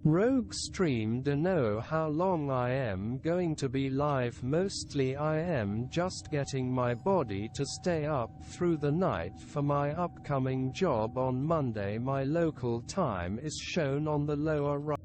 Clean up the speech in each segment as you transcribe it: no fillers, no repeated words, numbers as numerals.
Rogue stream. Dunno how long I am going to be live. Mostly I am just getting my body to stay up through the night for my upcoming job on Monday. My local time is shown on the lower right.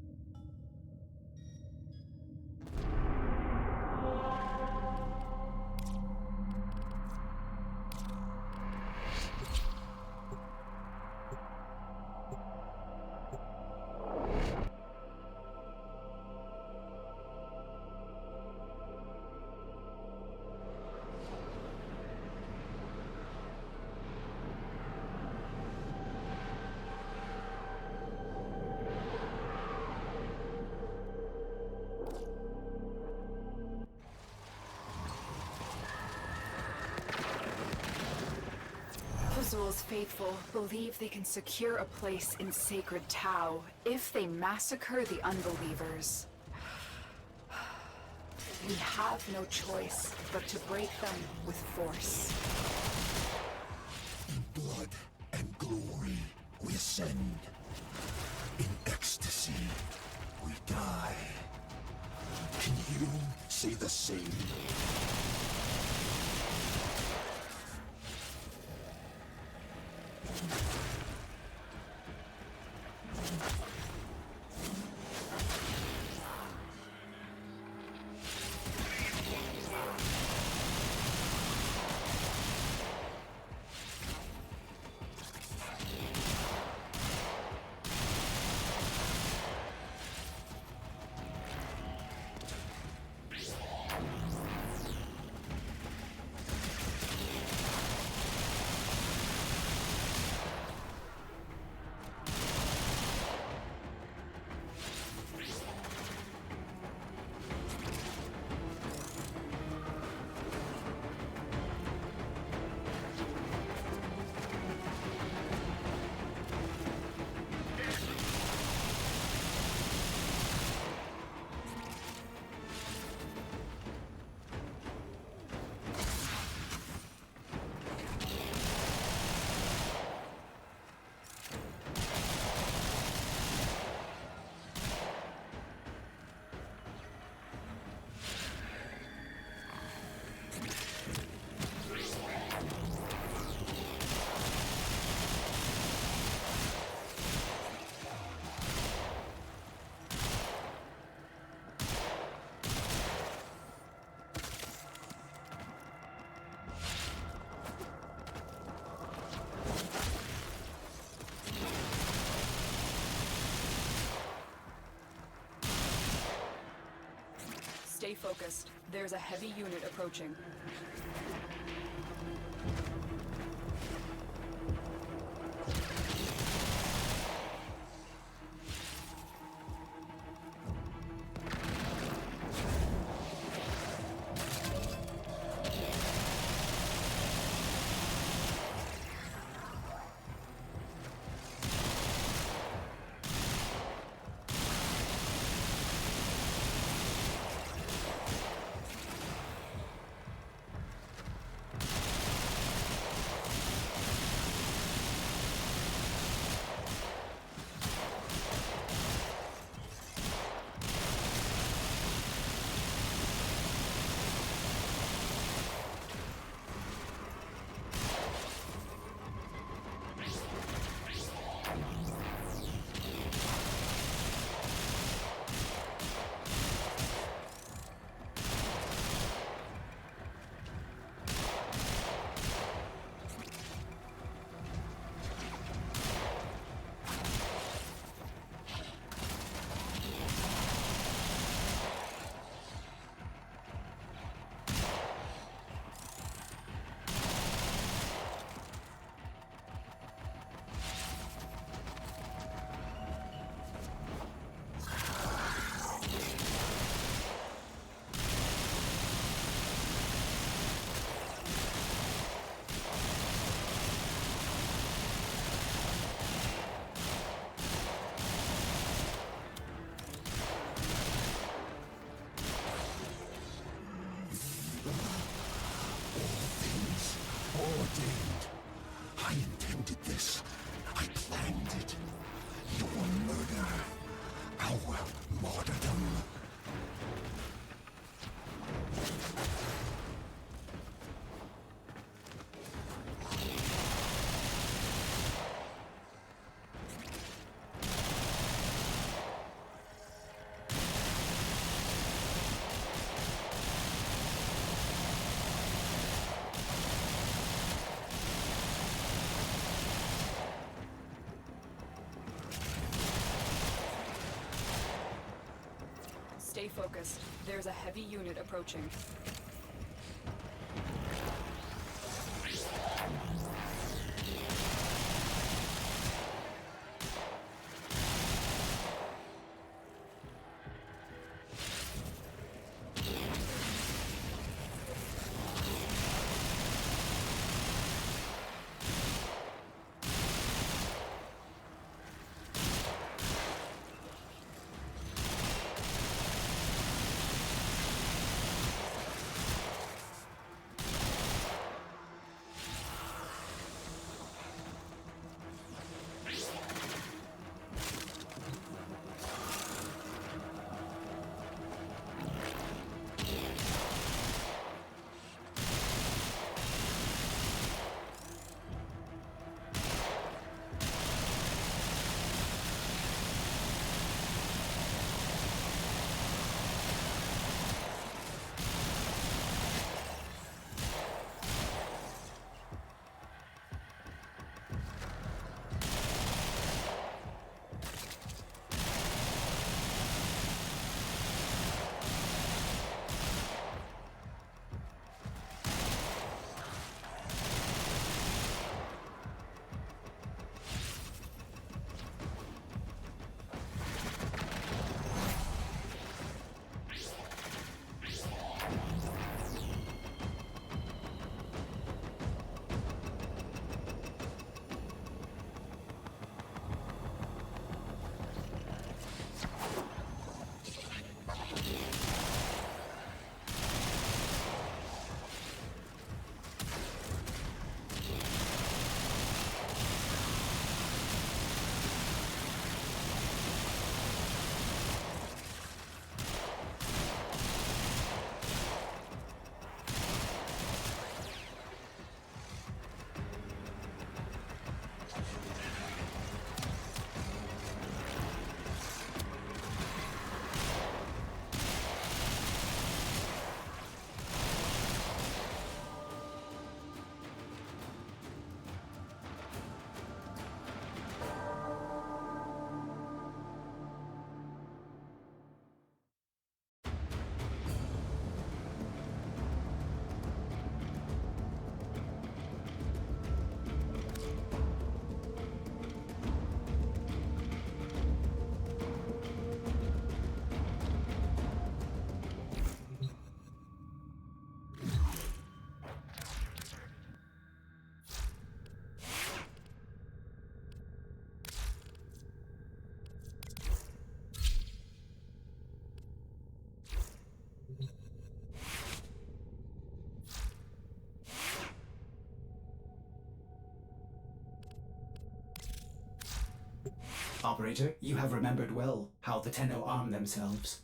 Zul's faithful believe they can secure a place in Sacred Tau if they massacre the unbelievers. We have no choice but to break them with force. In blood and glory we ascend. In ecstasy we die. Can you say the same? Stay focused. There's a heavy unit approaching. Stay focused. There's a heavy unit approaching. Operator, you have remembered well how the Tenno arm themselves.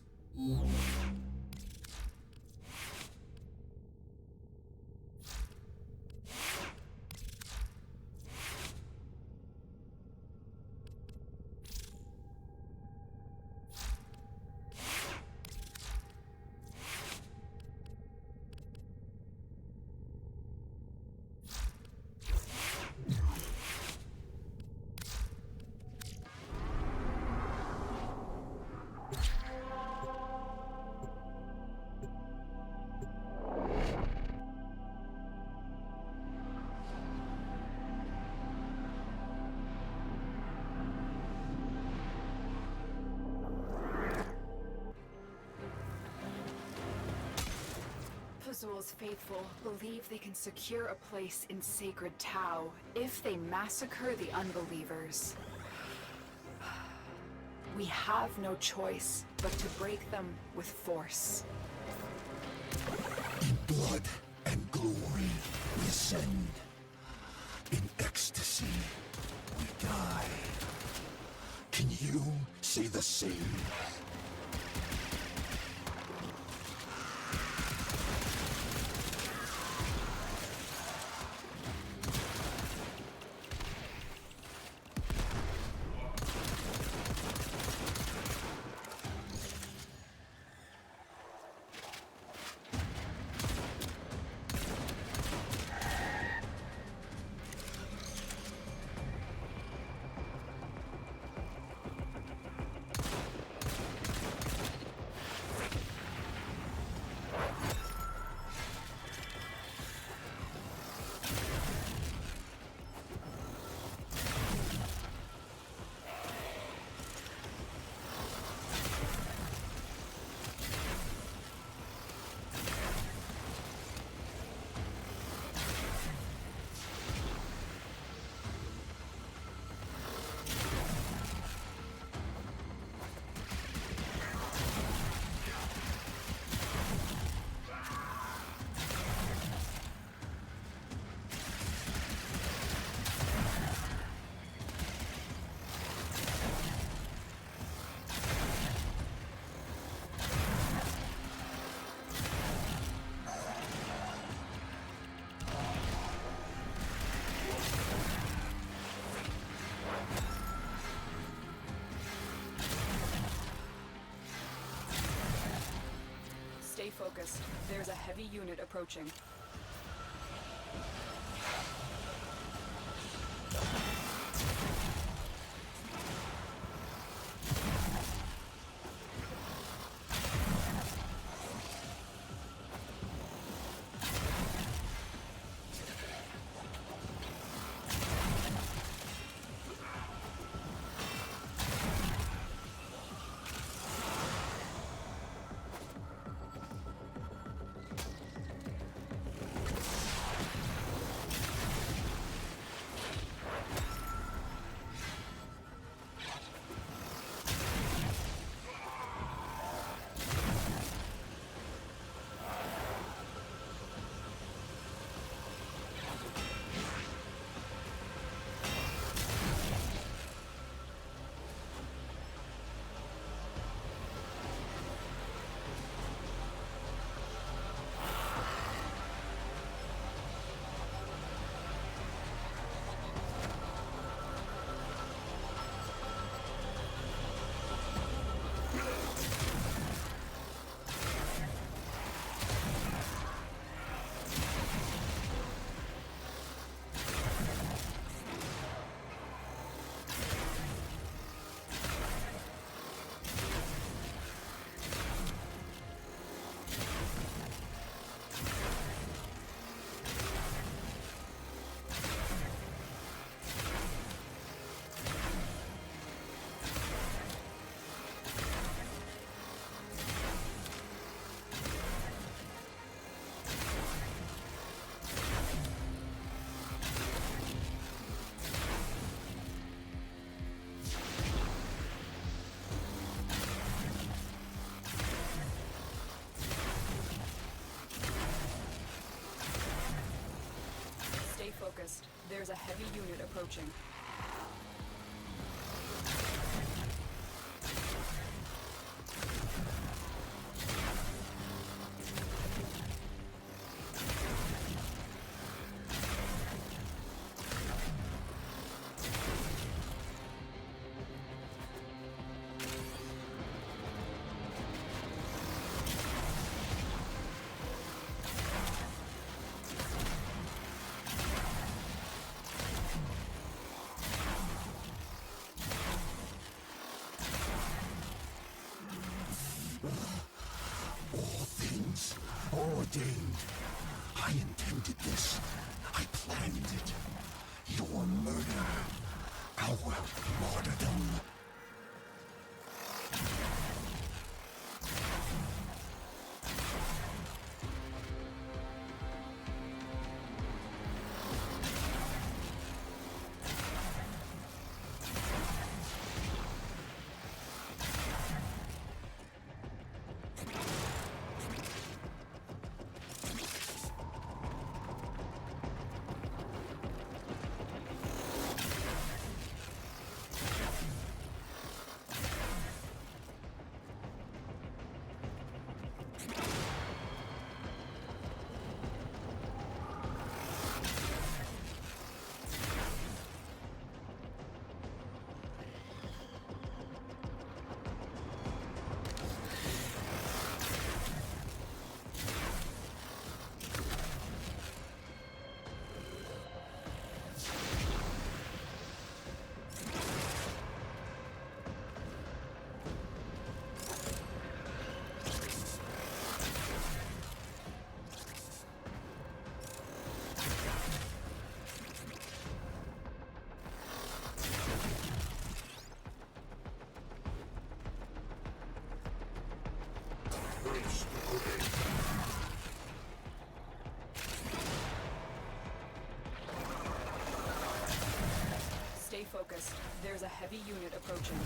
Fazul's faithful believe they can secure a place in Sacred Tau if they massacre the unbelievers. We have no choice but to break them with force. In blood and glory we ascend. In ecstasy we die. Can you say the same? Stay focused. There's a heavy unit approaching. Stay focused. There's a heavy unit approaching. Ordained. I intended this. I planned it. Your murder. Our martyrdom. Stay focused. There's a heavy unit approaching.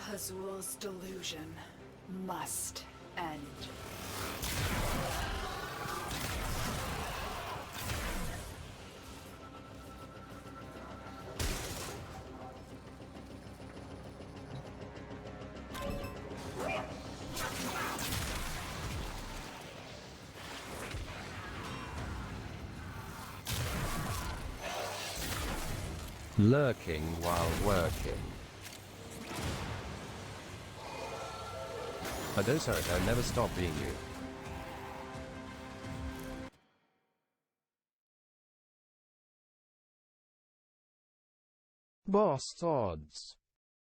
Hazul's delusion must end. Lurking while working. Adosarito never stop being you. Boss odds.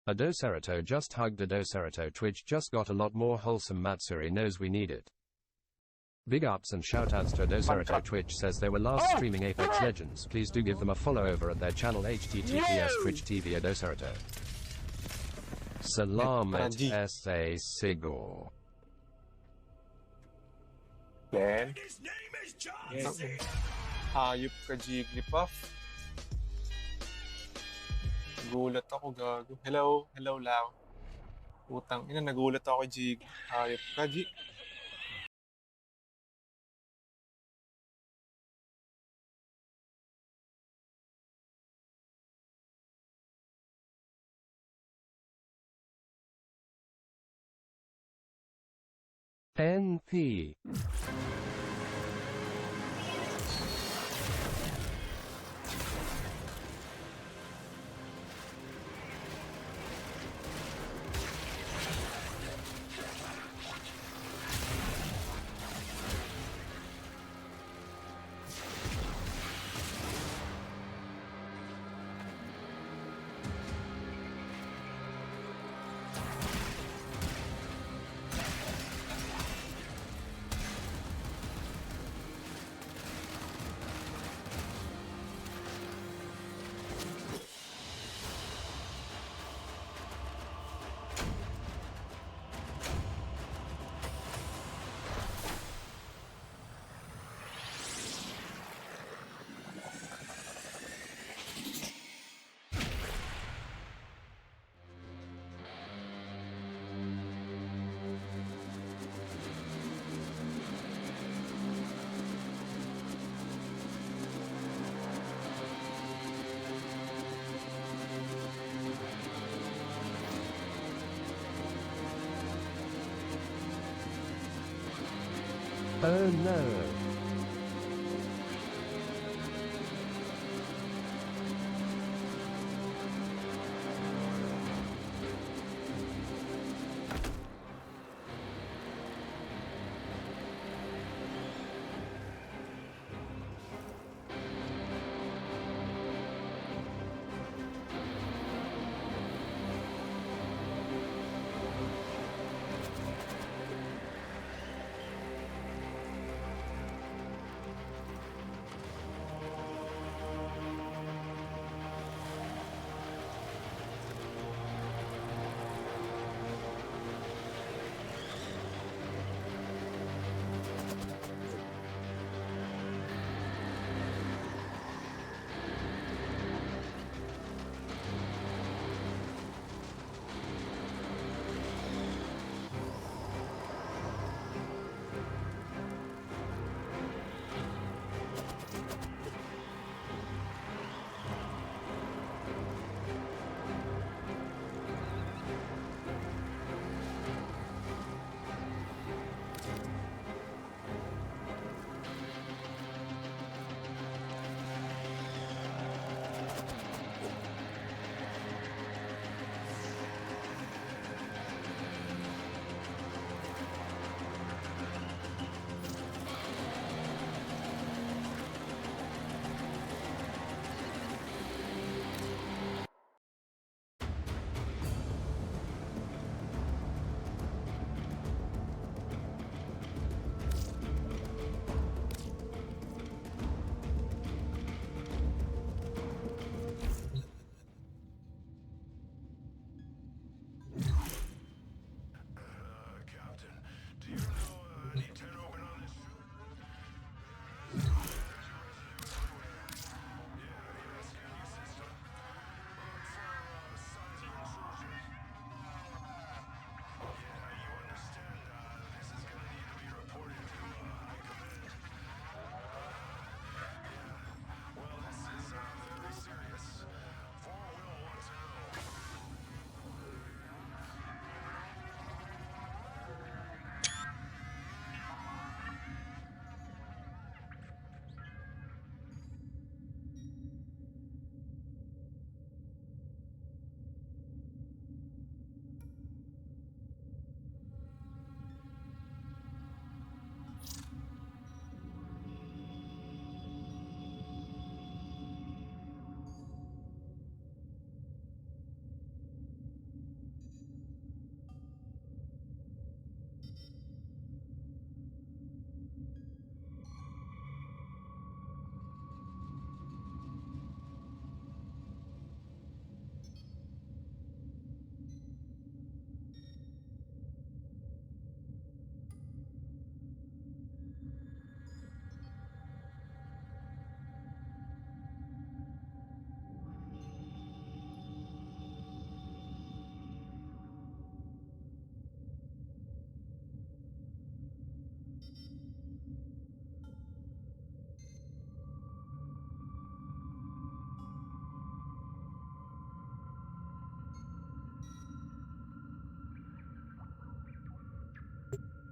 Adosarito just hugged Adosarito. Twitch just got a lot more wholesome. Matsuri knows we need it. Big ups and shoutouts to Adosarito. Twitch says they were last streaming Apex Legends. Please do give them a follow over at their channel https Twitch TV Adosarito. Salamat sa Sigor. Ben? Hayop ka, Jigglypuff. Nagulat ako, gago. Hello? Hello, Lao. Utang ina, nagulat ako, Jig. Hayop ka, Jig. NP. Oh no.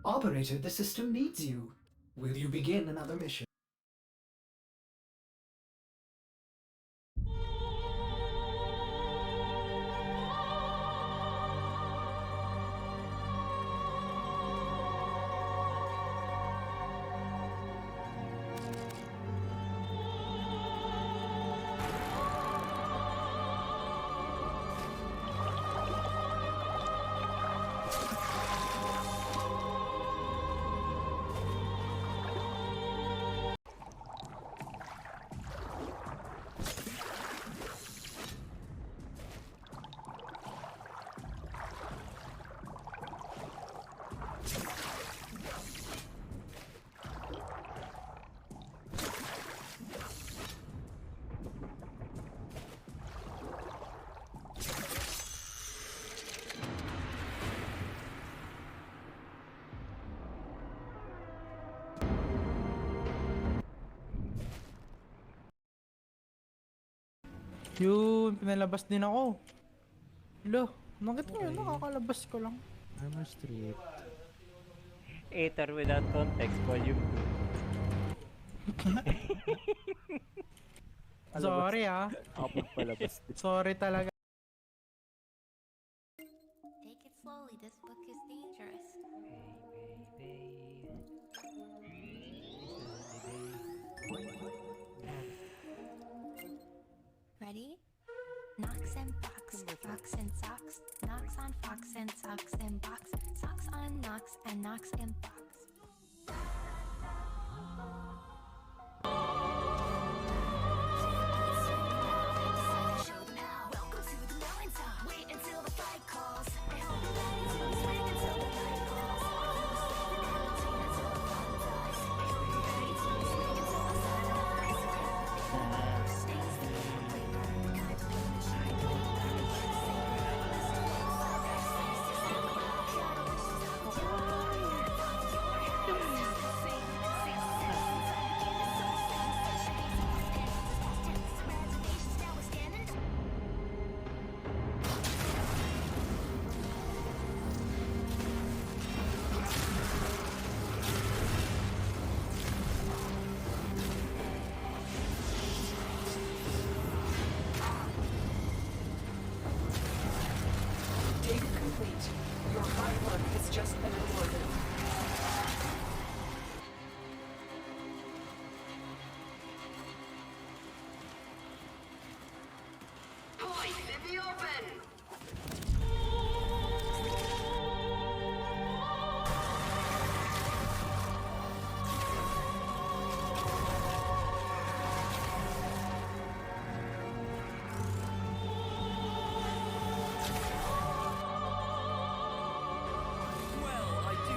Operator, the system needs you. Will you begin another mission? Yun, pinalabas din ako. Lo, bakit ngayon nakakalabas ko lang? Armor strip. Aether without context, volume 2. Sorry ah. Ako palabas din. Sorry talaga. Take it slowly, this book is dangerous. Ready? Knocks and box, fox and socks. Knocks on fox and socks and box. Socks on knocks and knocks and box. Welcome to the mountaintop. Wait until the fight calls. I hope you're ready to swing until the night calls. Data complete. Your hard work has just been rewarded. Police in the open! Well, I do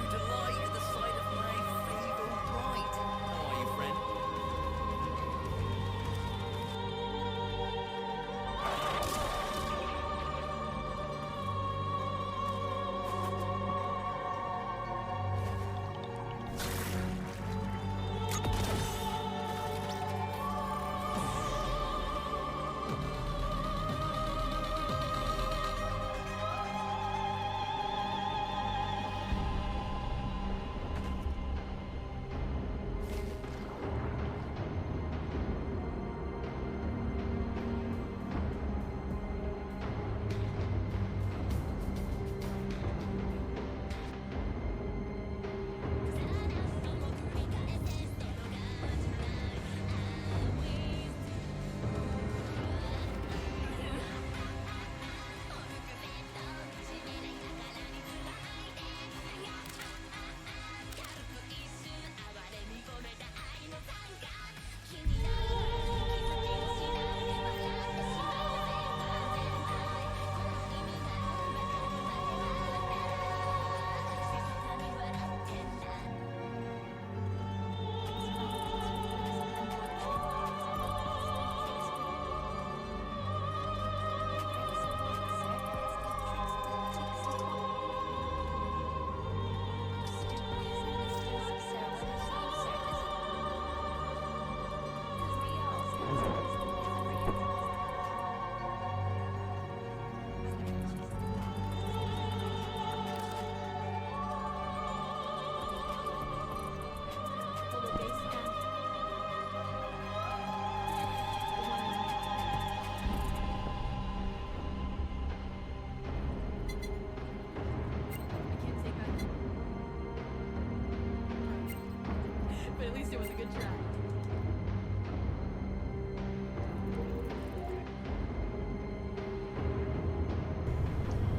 was a good try.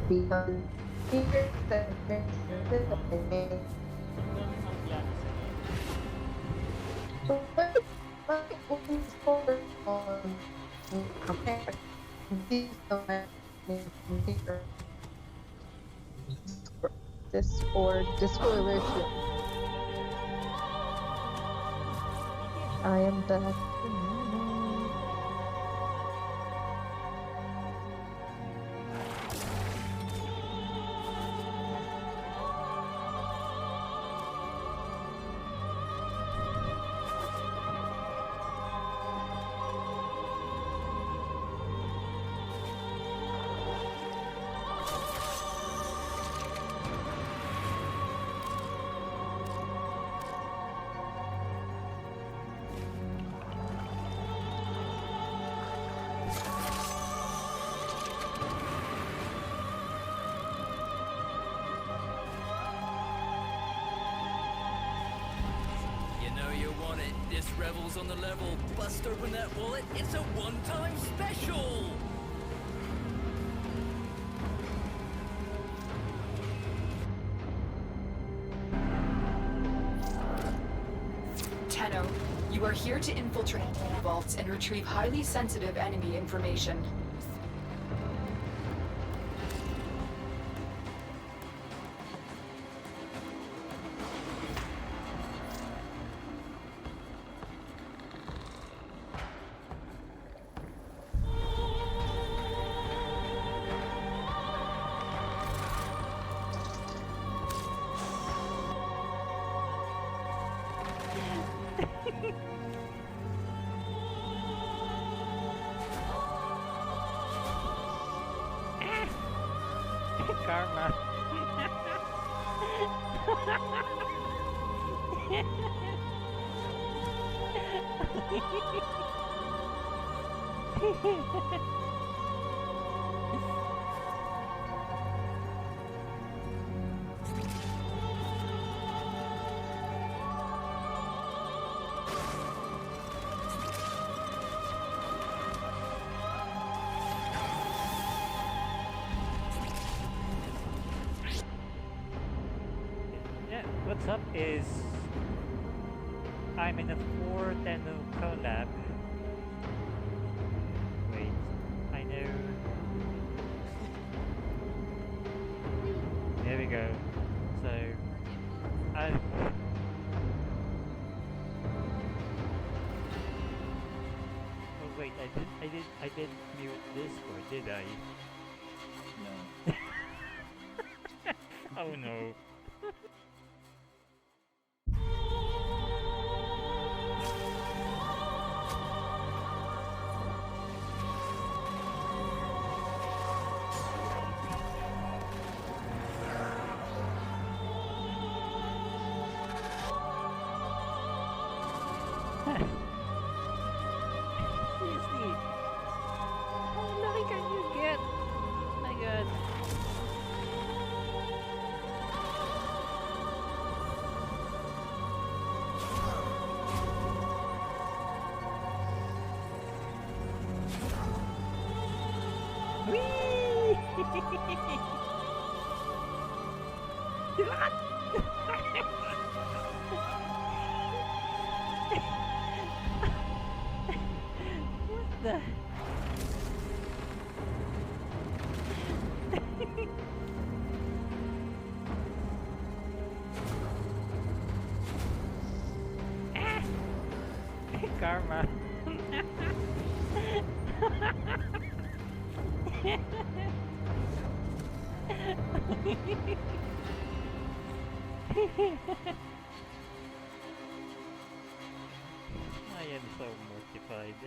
Because here the Discord. I am back. This revel's on the level. Bust open that wallet. It's a one-time special. Tenno, you are here to infiltrate vaults and retrieve highly sensitive enemy information. Karma. Yeah, what's up is I'm in a 410 collab. Wait, I know. There we go. So I oh wait, I didn't mute Discord, did I? No. Oh no. Seriously. How lucky can you get? Oh my god. What the? Karma. I am so mortified.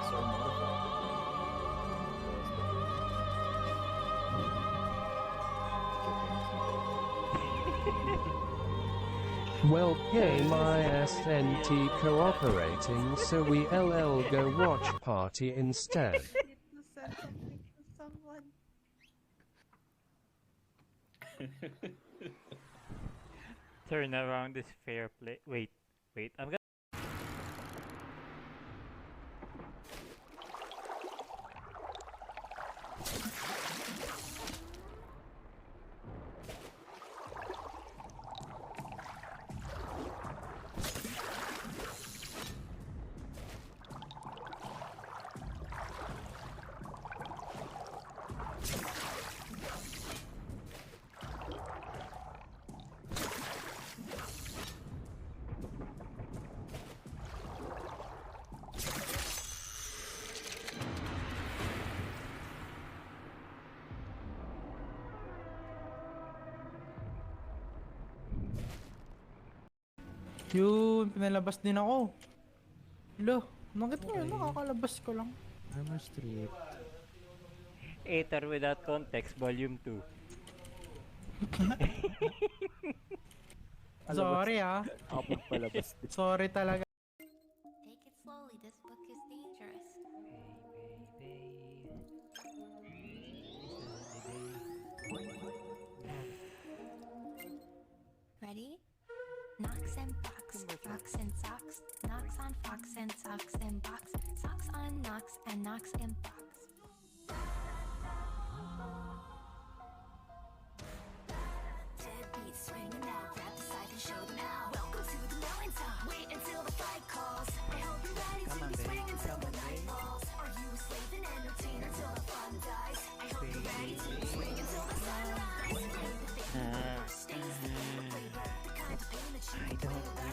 So mortified that you lost the game. Did your parents know? Well, my SNT cooperating, so we LL go watch party instead. Turn around is fair play. Wait, I'm gonna. Yun, pinalabas din ako. Lo, nakita nyo, nakakalabas ko lang. Armor strip. Aether without context, volume 2. Sorry ah. Apat palabas din. Sorry talaga. Take it slowly, this book is dangerous. Ready? Knocks and box, fox and socks, knocks on fox and socks and box, socks on knocks and knocks and box. Deadbeats swinging now, grab the scythe and show them how. Welcome to the mountaintop. Wait until the fight calls. I hope you're ready to be swing until the night falls. Are you a slave and entertainer till the fun dies? I hope you're ready to be swing until the sunrise. I don't use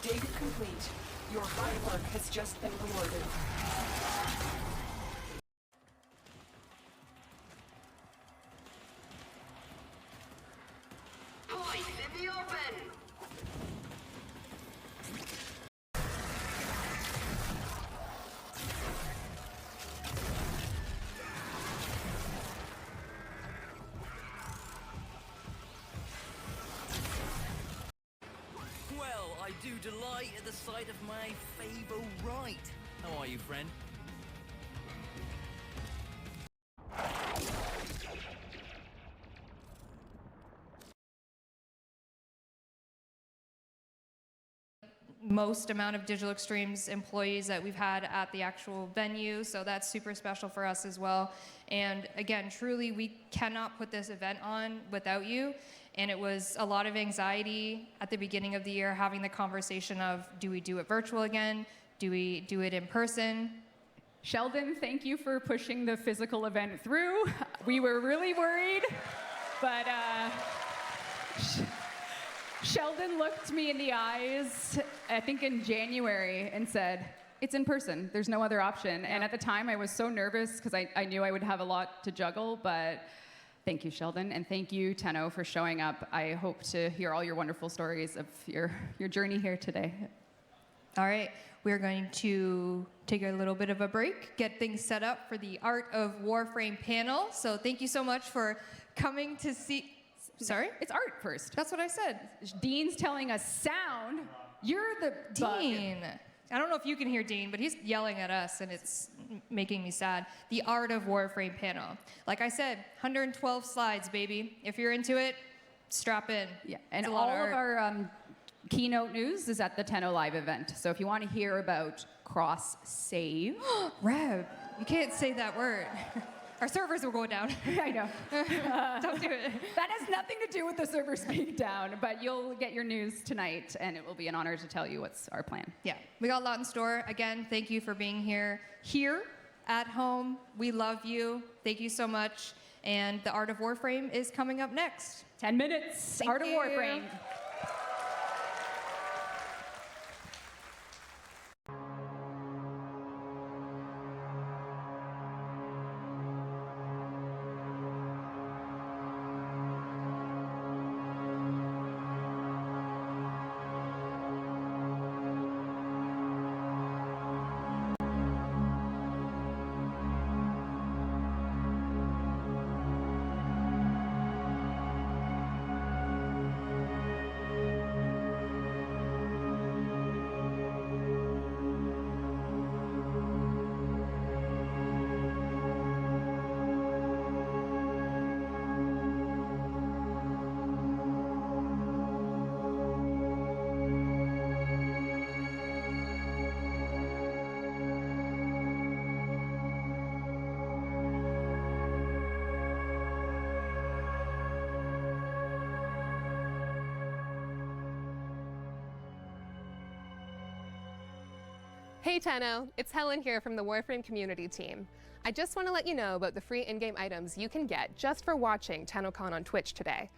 Dig complete. Your hard work has just been rewarded. Points in the open! Well, I do delight at the sight of my favorite. How are you, friend? Most amount of Digital Extremes employees that we've had at the actual venue, so that's super special for us as well. And again, truly, we cannot put this event on without you. And it was a lot of anxiety at the beginning of the year, having the conversation of, do we do it virtual again? Do we do it in person? Sheldon, thank you for pushing the physical event through. We were really worried, but Sheldon looked me in the eyes, I think in January, and said, it's in person, there's no other option. And at the time I was so nervous because I knew I would have a lot to juggle, but thank you, Sheldon, and thank you, Tenno, for showing up. I hope to hear all your wonderful stories of your journey here today. All right, we're going to take a little bit of a break, get things set up for the Art of Warframe panel. So thank you so much for coming to see. Sorry? It's art first. That's what I said. Dean's telling us sound. You're the Dean. I don't know if you can hear Dean, but he's yelling at us, and it's making me sad. The Art of Warframe panel. Like I said, 112 slides, baby. If you're into it, strap in. Yeah, and all of our keynote news is at the Tenno Live event. So if you want to hear about cross-save. Reb, you can't say that word. Our servers will go down. I know. Don't do it. That has nothing to do with the servers being down, but you'll get your news tonight, and it will be an honor to tell you what's our plan. Yeah, we got a lot in store. Again, thank you for being here. Here, at home, we love you. Thank you so much. And the Art of Warframe is coming up next. 10 minutes. Art of Warframe. Hey Tenno, it's Helen here from the Warframe community team. I just want to let you know about the free in-game items you can get just for watching TennoCon on Twitch today.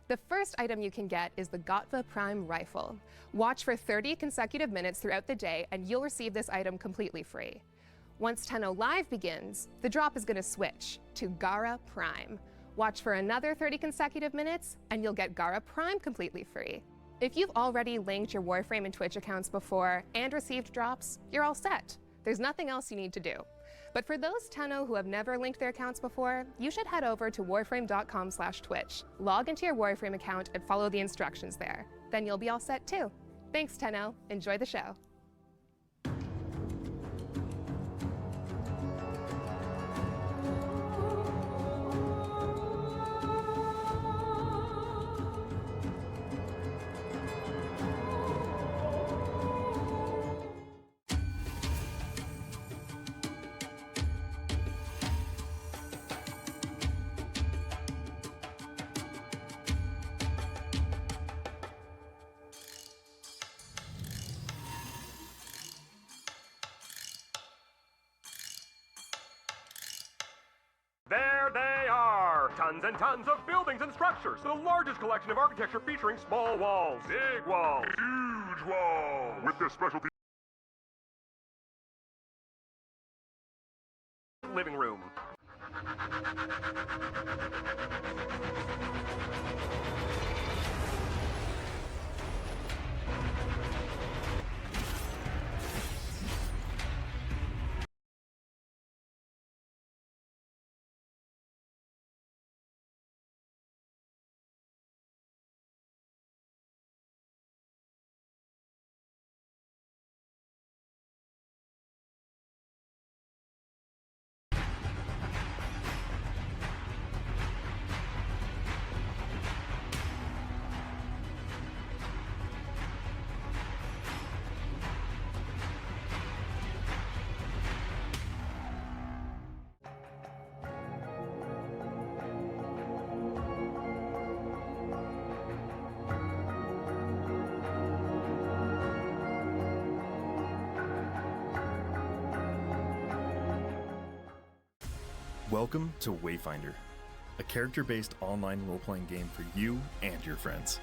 The first item you can get is the Gotva Prime Rifle. Watch for 30 consecutive minutes throughout the day and you'll receive this item completely free. Once Tenno Live begins, the drop is going to switch to Gara Prime. Watch for another 30 consecutive minutes and you'll get Gara Prime completely free. If you've already linked your Warframe and Twitch accounts before and received drops, you're all set. There's nothing else you need to do. But for those Tenno who have never linked their accounts before, you should head over to warframe.com/twitch. Log into your Warframe account and follow the instructions there. Then you'll be all set too. Thanks, Tenno. Enjoy the show. There they are! Tons and tons of buildings and structures. The largest collection of architecture featuring small walls, big walls, huge walls. With their specialty living room. Welcome to Wayfinder, a character-based online role-playing game for you and your friends.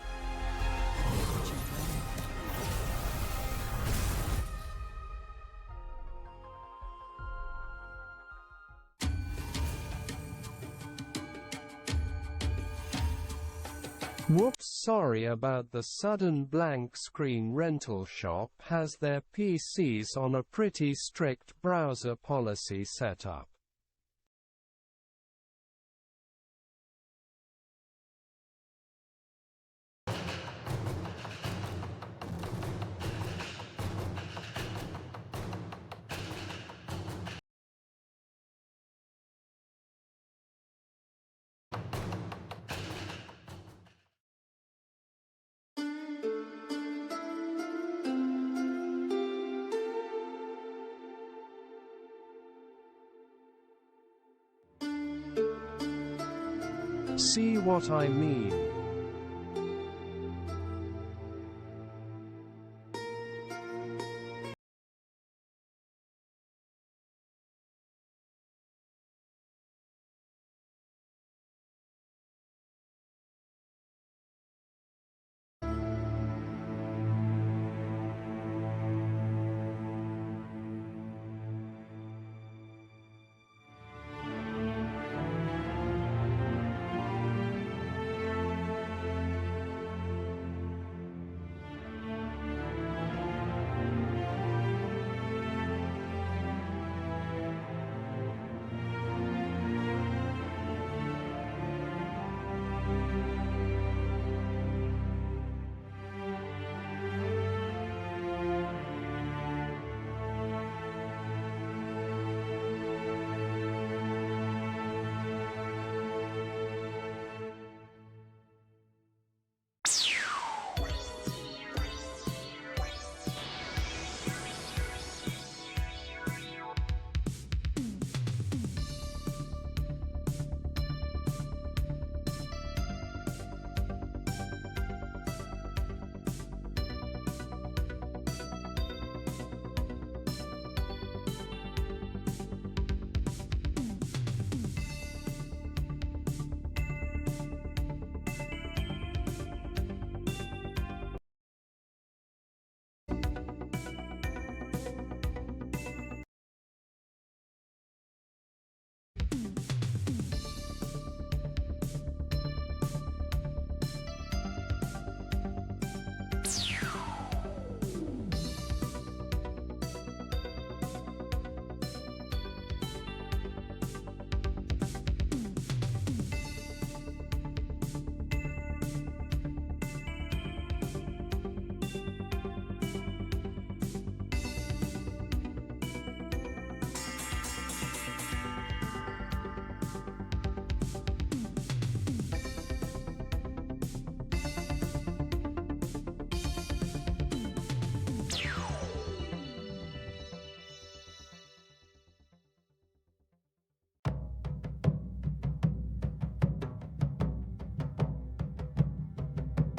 Whoops, sorry about the sudden blank screen. Rental Shop has their PCs on a pretty strict browser policy setup. See what I mean?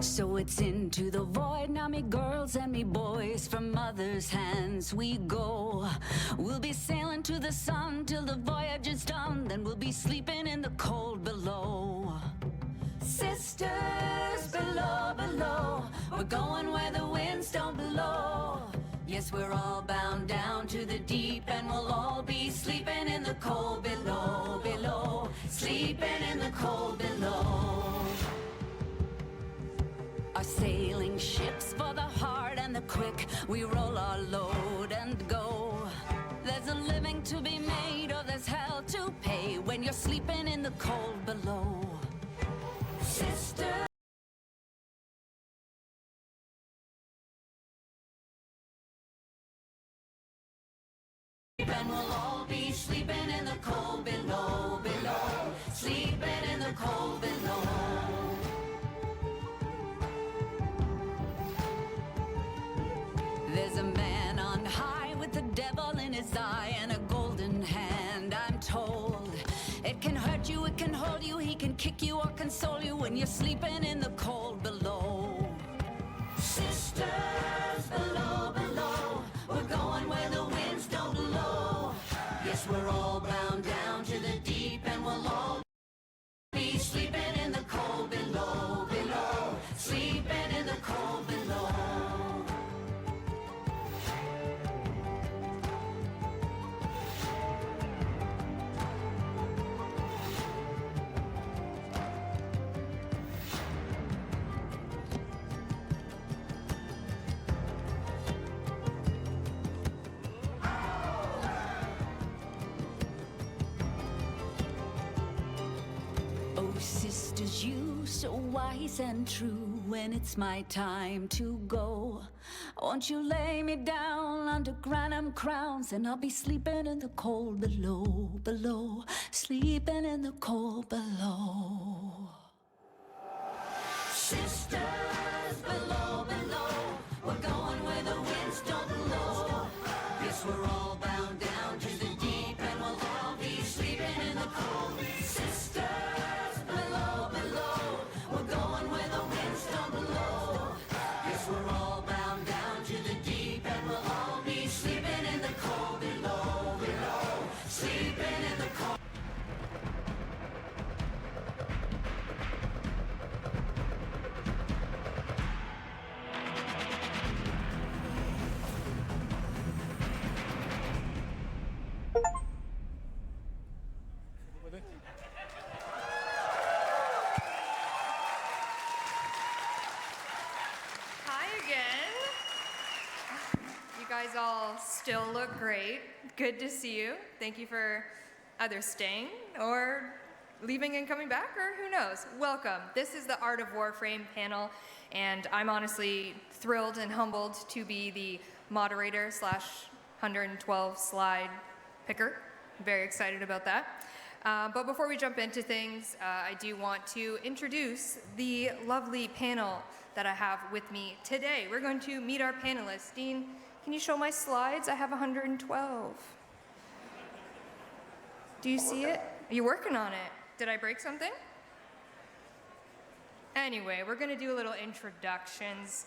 So it's into the void now, me girls and me boys. From mother's hands we go. We'll be sailing to the sun till the voyage is done. Then we'll be sleeping in the cold below. Sisters below, below, we're going where the winds don't blow. Yes, we're all bound down to the deep, and we'll all be sleeping in the cold below, below, sleeping in the cold below. Our sailing ships for the hard and the quick, we roll our load and go. There's a living to be made, or there's hell to pay when you're sleeping in the cold below. Sister. And we'll all be sleeping in the cold below, below, sleeping in the cold below. There's a man on high with the devil in his eye and a golden hand, I'm told. It can hurt you, it can hold you, he can kick you or console you when you're sleeping in the cold below. Sisters below, below, we're going where the winds don't blow. Yes, we're all bound down to the deep, and we'll all be sleeping in the cold below, below, sleeping in the cold below. Sisters, you so wise and true, when it's my time to go, won't you lay me down under granum crowns, and I'll be sleeping in the cold below, below, sleeping in the cold below. Sisters below, below, we're going where the winds don't blow. Yes, we're all bound down to the deep, and we'll all be sleeping in the cold. Sisters. We're all bound down to the deep, and we'll all be sleeping in the cold below, below, sleeping in the cold. You guys all still look great. Good to see you. Thank you for either staying or leaving and coming back, or who knows. Welcome. This is the Art of Warframe panel, and I'm honestly thrilled and humbled to be the moderator / 112 slide picker. Very excited about that. But before we jump into things, I do want to introduce the lovely panel that I have with me today. We're going to meet our panelists. Dean, can you show my slides? I have 112. Do you see it? Are you working on it? Did I break something? Anyway, we're gonna do a little introductions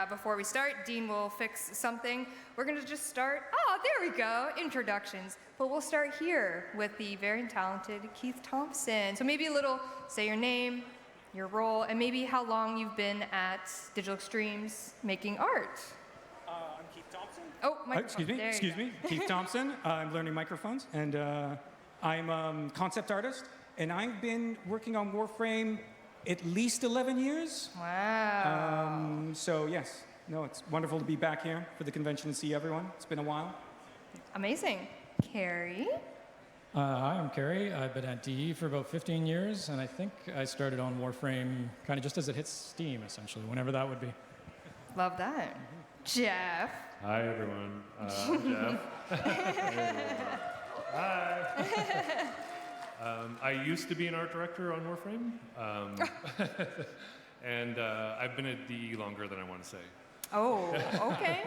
before we start. Dean will fix something. We're gonna just start, there we go, introductions. But we'll start here with the very talented Keith Thompson. So maybe a little, say your name, your role, and maybe how long you've been at Digital Extremes making art. I'm Keith Thompson. Oh, microphone. Excuse me. Keith Thompson. I'm learning microphones, and I'm a concept artist, and I've been working on Warframe at least 11 years. Wow. So yes, no, it's wonderful to be back here for the convention and see everyone. It's been a while. Amazing. Carrie? Hi, I'm Carrie. I've been at DE for about 15 years, and I think I started on Warframe kind of just as it hits Steam, essentially, whenever that would be. Love that. Jeff? Hi, everyone. I'm Jeff. Hi. I used to be an art director on Warframe, and I've been at DE longer than I want to say. Oh, okay.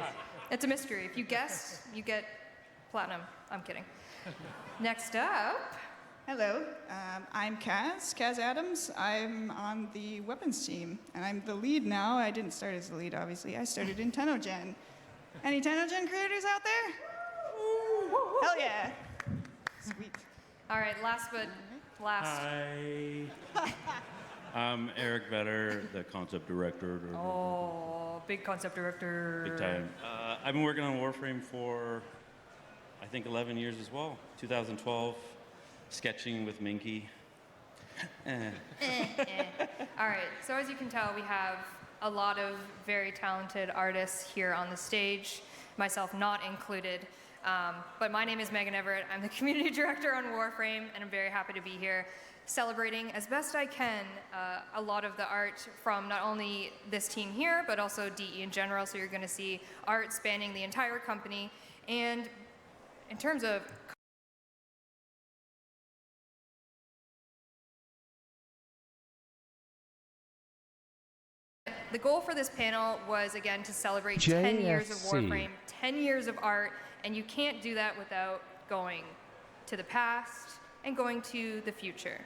It's a mystery. If you guess, you get platinum. I'm kidding. Next up, Hello, I'm Kaz Adams. I'm on the weapons team, and I'm the lead now. I didn't start as the lead, obviously. I started in Tennogen. Any Tennogen creators out there? Hell yeah. Sweet. All right, last but last. Hi. I'm Eric Vetter, the concept director. Oh, big concept director. Big time. I've been working on Warframe for, I think, 11 years as well. 2012, sketching with Minky. All right, so as you can tell, we have a lot of very talented artists here on the stage, myself not included. But my name is Megan Everett. I'm the community director on Warframe, and I'm very happy to be here celebrating as best I can a lot of the art from not only this team here, but also DE in general. So you're going to see art spanning the entire company. And in terms of the goal for this panel was, again, to celebrate 10 years of Warframe, 10 years of art, and you can't do that without going to the past and going to the future.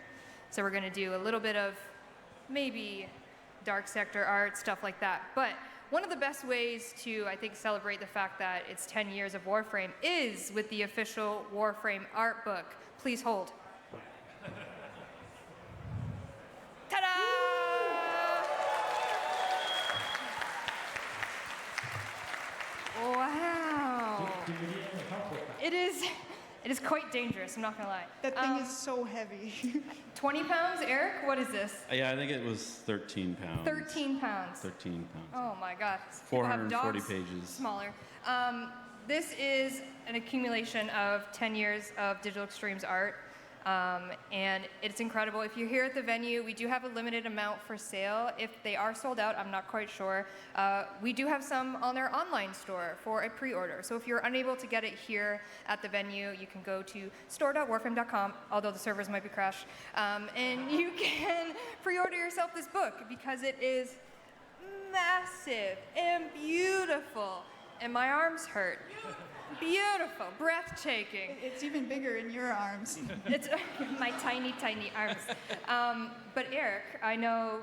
So we're going to do a little bit of maybe dark sector art, stuff like that. But one of the best ways to, I think, celebrate the fact that it's 10 years of Warframe is with the official Warframe art book. Please hold. Ta-da! Wow. It is quite dangerous, I'm not gonna lie. That thing is so heavy. 20 pounds, Eric? What is this? Yeah, I think it was 13 pounds. 13 pounds. 13 pounds. Oh my God. People have 440 dogs pages. Smaller. This is an accumulation of 10 years of Digital Extremes art. And it's incredible. If you're here at the venue, we do have a limited amount for sale. If they are sold out, I'm not quite sure. We do have some on our online store for a pre-order. So if you're unable to get it here at the venue, you can go to store.warframe.com, although the servers might be crashed, and you can pre-order yourself this book because it is massive and beautiful. And my arms hurt. Beautiful, breathtaking. It's even bigger in your arms. It's my tiny, tiny arms. But Eric, I know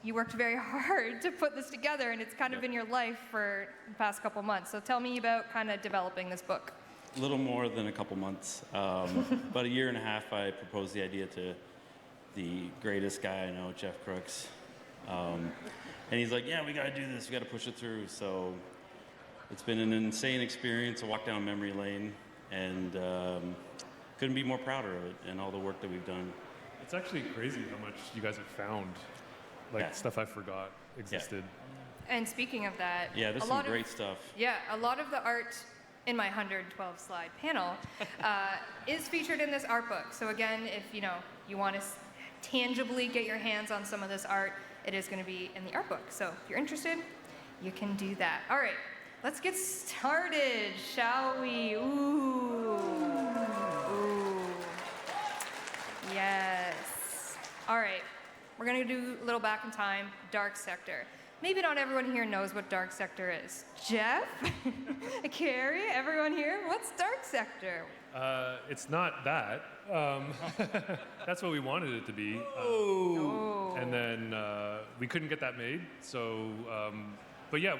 you worked very hard to put this together, and it's kind of been your life for the past couple months. So tell me about kind of developing this book. A little more than a couple months. About a year and a half, I proposed the idea to the greatest guy I know, Jeff Crooks. And he's like, yeah, we got to do this. We got to push it through. So it's been an insane experience, a walk down memory lane, and couldn't be more prouder of it and all the work that we've done. It's actually crazy how much you guys have found, like stuff I forgot existed. And speaking of that, Yeah, there's some great stuff. Yeah, a lot of the art in my 112 slide panel is featured in this art book. So again, if you want to tangibly get your hands on some of this art, it is going to be in the art book. So if you're interested, you can do that. All right. Let's get started, shall we? Ooh. Ooh. Yes. All right. We're going to do a little back in time, Dark Sector. Maybe not everyone here knows what Dark Sector is. Jeff? Carrie? Everyone here? What's Dark Sector? It's not that. That's what we wanted it to be. And then we couldn't get that made. So, but yeah,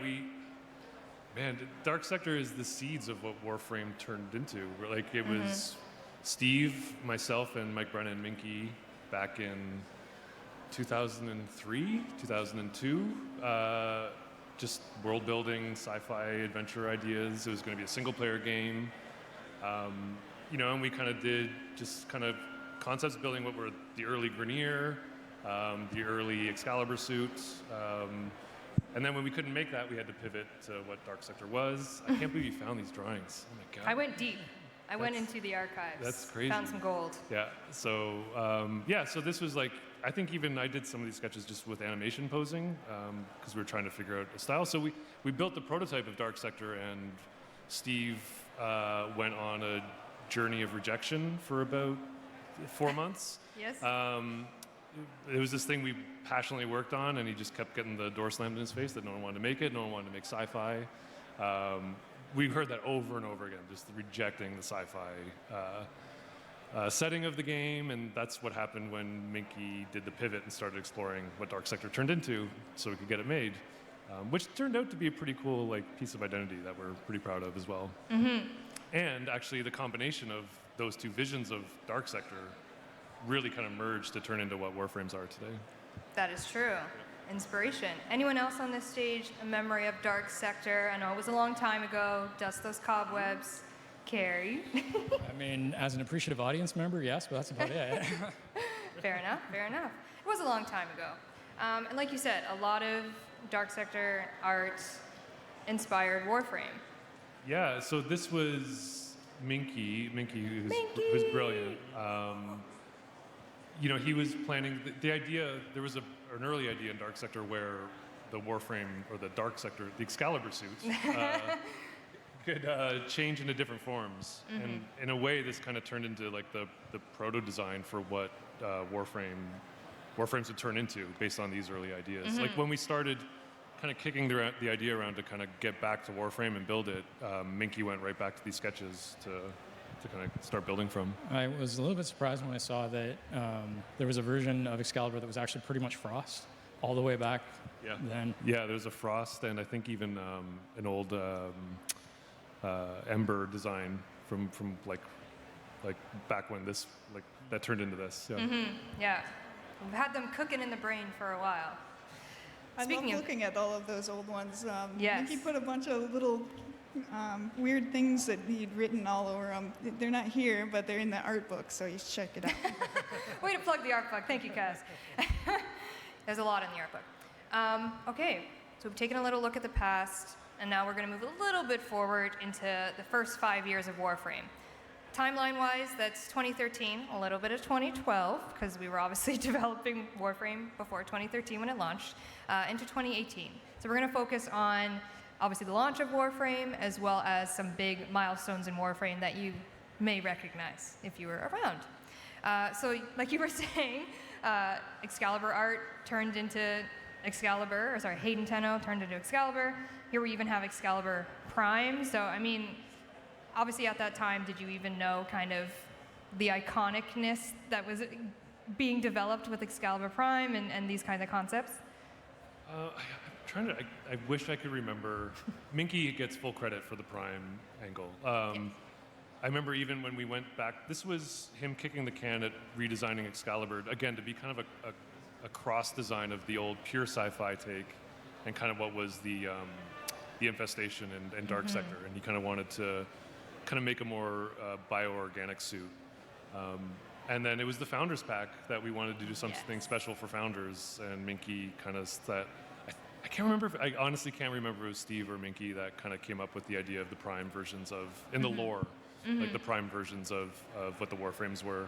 Man, Dark Sector is the seeds of what Warframe turned into. Like, it was Steve, myself, and Mike Brennan and Minky back in 2003, 2002. Just world building, sci-fi adventure ideas. It was going to be a single player game. And we kind of did just kind of concepts building what were the early Grenier, the early Excalibur suits. And then when we couldn't make that, we had to pivot to what Dark Sector was. I can't believe you found these drawings. Oh my God. I went deep. I went into the archives. That's crazy. Found some gold. Yeah. So so this was like, I think even I did some of these sketches just with animation posing because we were trying to figure out a style. So we built the prototype of Dark Sector, and Steve went on a journey of rejection for about 4 months. Yes. It was this thing we passionately worked on, and he just kept getting the door slammed in his face that no one wanted to make it, no one wanted to make sci-fi. We heard that over and over again, just rejecting the sci-fi setting of the game, and that's what happened when Minky did the pivot and started exploring what Dark Sector turned into, so we could get it made, which turned out to be a pretty cool piece of identity that we're pretty proud of as well. And actually, the combination of those two visions of Dark Sector really kind of merged to turn into what Warframes are today. That is true. Inspiration. Anyone else on this stage a memory of Dark Sector? I know it was a long time ago. Dust those cobwebs. Carrie. I mean, as an appreciative audience member, yes, but that's about it. Fair enough, fair enough. It was a long time ago. And like you said, a lot of Dark Sector art inspired Warframe. Yeah, so this was Minky, who's brilliant. You know, he was planning the idea. There was an early idea in Dark Sector where the Warframe, or the Dark Sector, the Excalibur suits, could change into different forms. And in a way, this kind of turned into like the proto design for what Warframes would turn into based on these early ideas. Like when we started kind of kicking the idea around to kind of get back to Warframe and build it, Minky went right back to these sketches to kind of start building from. I was a little bit surprised when I saw that there was a version of Excalibur that was actually pretty much Frost all the way back then. Yeah, there's a Frost, and I think even an old Ember design from like back when this that turned into this. Yeah, we've had them cooking in the brain for a while. I love looking at all of those old ones. Yes. Mickey put a bunch of little weird things that he'd written all over them. They're not here, but they're in the art book, so you should check it out. Way to plug the art book. Thank you, Kaz. There's a lot in the art book. Okay, so we've taken a little look at the past, and now we're going to move a little bit forward into the first 5 years of Warframe. Timeline-wise, that's 2013, a little bit of 2012, because we were obviously developing Warframe before 2013 when it launched, into 2018. So we're going to focus on, obviously, the launch of Warframe, as well as some big milestones in Warframe that you may recognize if you were around. So like you were saying, Excalibur art turned into Excalibur, or sorry, Hayden Tenno turned into Excalibur. Here we even have Excalibur Prime. So, I mean, obviously at that time, did you even know kind of the iconicness that was being developed with Excalibur Prime and these kinds of concepts? I wish I could remember. Minky gets full credit for the Prime angle. I remember even when we went back, this was him kicking the can at redesigning Excalibur, again, to be kind of a cross design of the old pure sci-fi take and kind of what was the infestation and Dark Sector. And he kind of wanted to kind of make a more bioorganic suit. And then it was the Founders Pack that we wanted to do something special for Founders, and Minky kind of that. I can't remember. I honestly can't remember if it was Steve or Minky that kind of came up with the idea of the Prime versions of, in the lore, like the Prime versions of what the Warframes were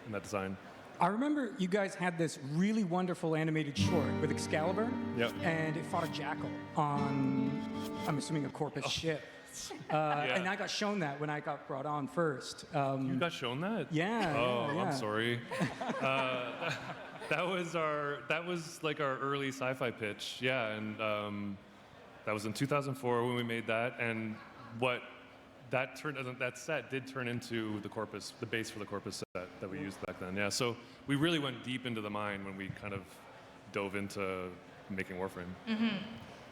in that design. I remember you guys had this really wonderful animated short with Excalibur, and it fought a jackal on, I'm assuming, a Corpus ship. And I got shown that when I got brought on first. You got shown that? Yeah. Oh, yeah. I'm sorry. That was like our early sci-fi pitch. Yeah, and that was in 2004 when we made that, and what that set did turn into the Corpus, the base for the Corpus set that we used back then. Yeah, so we really went deep into the mine when we kind of dove into making Warframe.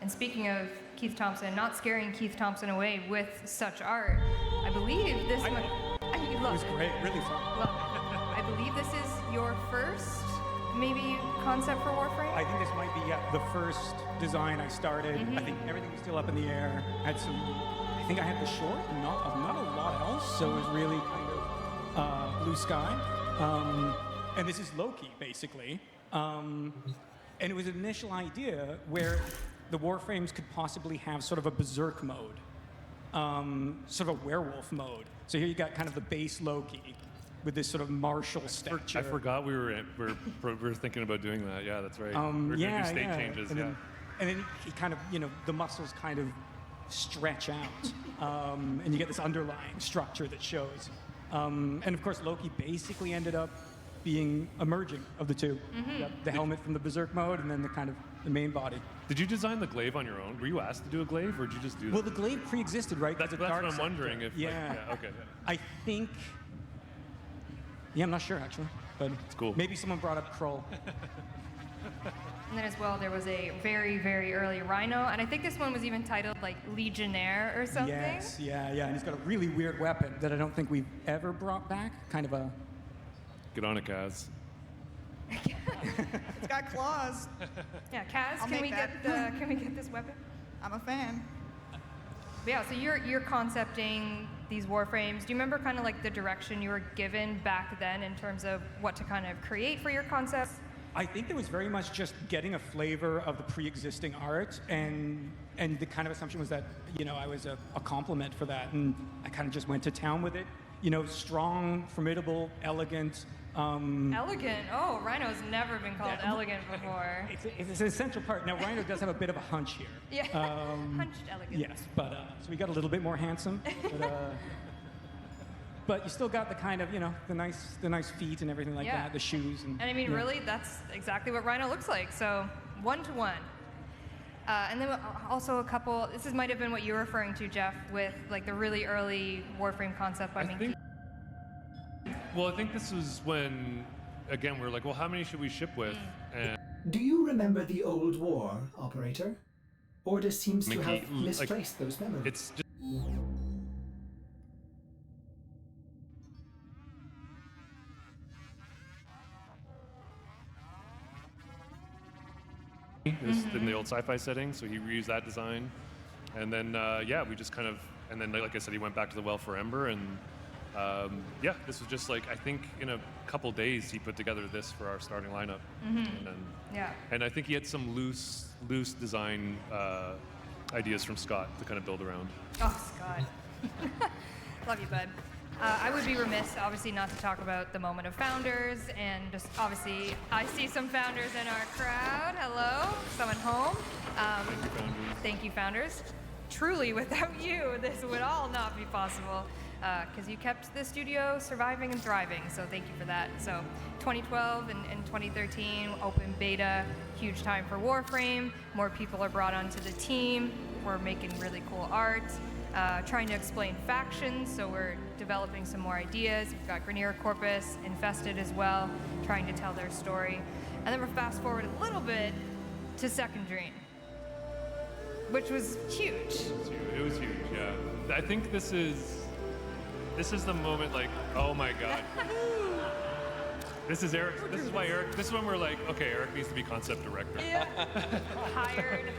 And speaking of Keith Thompson, not scaring Keith Thompson away with such art, I believe this one. It was great, really fun. Love it. I believe this is your first, maybe, concept for Warframe? I think this might be the first design I started. I think everything was still up in the air. I think I had the short, and not a lot else, so it was really kind of blue sky. And this is Loki, basically. And it was an initial idea where the Warframes could possibly have sort of a berserk mode, sort of a werewolf mode. So here you got kind of the base Loki with this sort of martial stature. I forgot we were thinking about doing that. Yeah, that's right. We're going to do state changes. And then he kind of, the muscles kind of stretch out, and you get this underlying structure that shows. And of course, Loki basically ended up being a merging of the two. The helmet from the berserk mode, and then the main body. Did you design the glaive on your own? Were you asked to do a glaive, or did you just do that? Well, the glaive pre-existed, right? That's what I'm wondering. If, yeah. Okay. I think Yeah, I'm not sure actually, but it's cool. Maybe someone brought up Krull. And then as well, there was a very, very early Rhino, and I think this one was even titled like Legionnaire or something. Yes, yeah, and he's got a really weird weapon that I don't think we've ever brought back. Kind of a. Get on it, Kaz. It's got claws. Yeah, Kaz, I'll can we make get that. can we get this weapon? I'm a fan. But yeah, so you're concepting these Warframes. Do you remember kind of like the direction you were given back then in terms of what to kind of create for your concepts? I think there was very much just getting a flavor of the pre-existing art, and the kind of assumption was that, you know, I was a compliment for that, and I kind of just went to town with it. You know, strong, formidable, elegant. Elegant. Oh, Rhino's never been called elegant before. It's an essential part. Now, Rhino does have a bit of a hunch here. Yeah, hunched elegant. Yes, but so we got a little bit more handsome. But you still got the kind of, you know, the nice feet and everything like that, the shoes. And I mean, yeah. really, that's exactly what Rhino looks like. So 1-to-1. And then also a couple. This might have been what you were referring to, Jeff, with like the really early Warframe concept by Minky. Well, I think this was when, again, we were like, well, how many should we ship with? And Do you remember the old war, operator? Order seems to Minky, have misplaced those memories. It's just. In the old sci-fi setting, so he reused that design, and then yeah, we just kind of, and then like I said, he went back to the Well for Ember, and yeah, this was just like, I think in a couple days he put together this for our starting lineup, and then, yeah, and I think he had some loose design ideas from Scott to kind of build around. Oh, Scott. Love you, bud. I would be remiss, obviously, not to talk about the moment of founders, and just obviously, I see some founders in our crowd. Hello, someone home. Thank you, founders. Truly, without you, this would all not be possible, because you kept the studio surviving and thriving. So thank you for that. So 2012 and 2013, open beta, huge time for Warframe. More people are brought onto the team. We're making really cool art. Trying to explain factions, so we're developing some more ideas. We've got Grenier Corpus, Infested as well, trying to tell their story. And then we're fast forward a little bit to Second Dream, which was huge. It was huge, yeah. I think this is the moment, like, oh my god. This is Eric. This is why Eric. This is when we're like, okay, Eric needs to be concept director. Yeah. hired.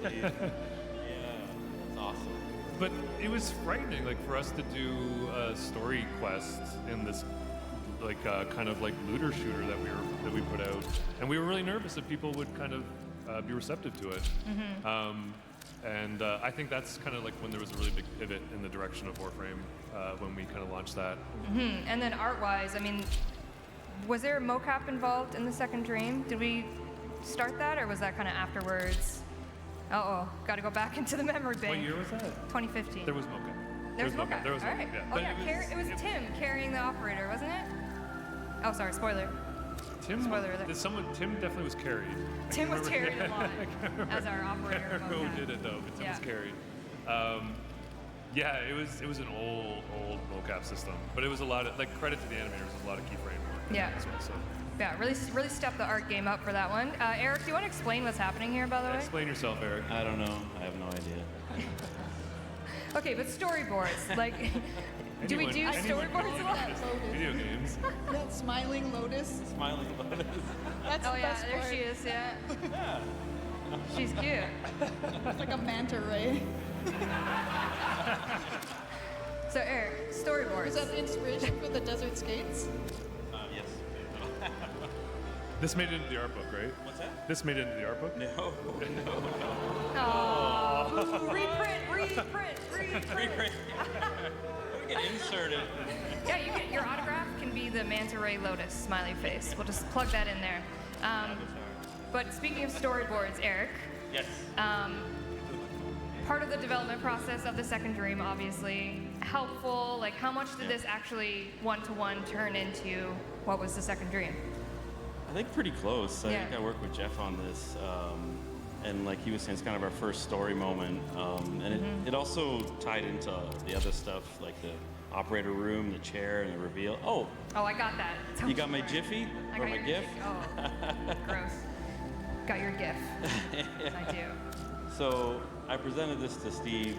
Yeah, that's awesome. But it was frightening, like, for us to do a story quest in this, like, kind of like looter shooter that we put out, and we were really nervous that people would kind of be receptive to it. And I think that's kind of like when there was a really big pivot in the direction of Warframe when we kind of launched that. And then art-wise, I mean, was there a mocap involved in the Second Dream? Did we start that, or was that kind of afterwards? Uh-oh, got to go back into the memory bank. What year was that? 2015. There was mocap. There was mocap. There was All right. mocap, yeah. Oh But yeah, it was Tim carrying the operator, wasn't it? Oh, sorry, spoiler. Tim, Spoiler alert. Tim definitely was carried. Tim was carried a lot as our operator. I can't remember who did it though, but Tim was carried. Yeah, it was an old mocap system, but it was a lot of, like, credit to the animators, was a lot of keyframe work. Yeah. As well, so. Yeah, really stepped the art game up for that one. Eric, do you want to explain what's happening here, by the way? Explain yourself, Eric. I don't know. I have no idea. Okay, but storyboards, like, do we do storyboards a lot? Video games. That smiling lotus. Smiling lotus. That's oh the yeah, best there part. she is. Yeah. She's cute. It's like a manta ray. So Eric, storyboards. Was that the inspiration for the desert skates? Yes. This made it into the art book, right? What's that? This made it into the art book? No. Oh. Reprint. We can insert it. Yeah, your autograph can be the manta ray lotus smiley face. We'll just plug that in there. But speaking of storyboards, Eric. Yes. Part of the development process of the Second Dream, obviously, helpful. Like, how much did this actually one-to-one turn into what was the Second Dream? I think pretty close. I Yeah. think I worked with Jeff on this. And like he was saying, it's kind of our first story moment. And it also tied into the other stuff, like the operator room, the chair, and the reveal. Oh, I got that. you got my Jiffy? I Or got my your GIF? Oh, gross. Got your GIF. I do. So I presented this to Steve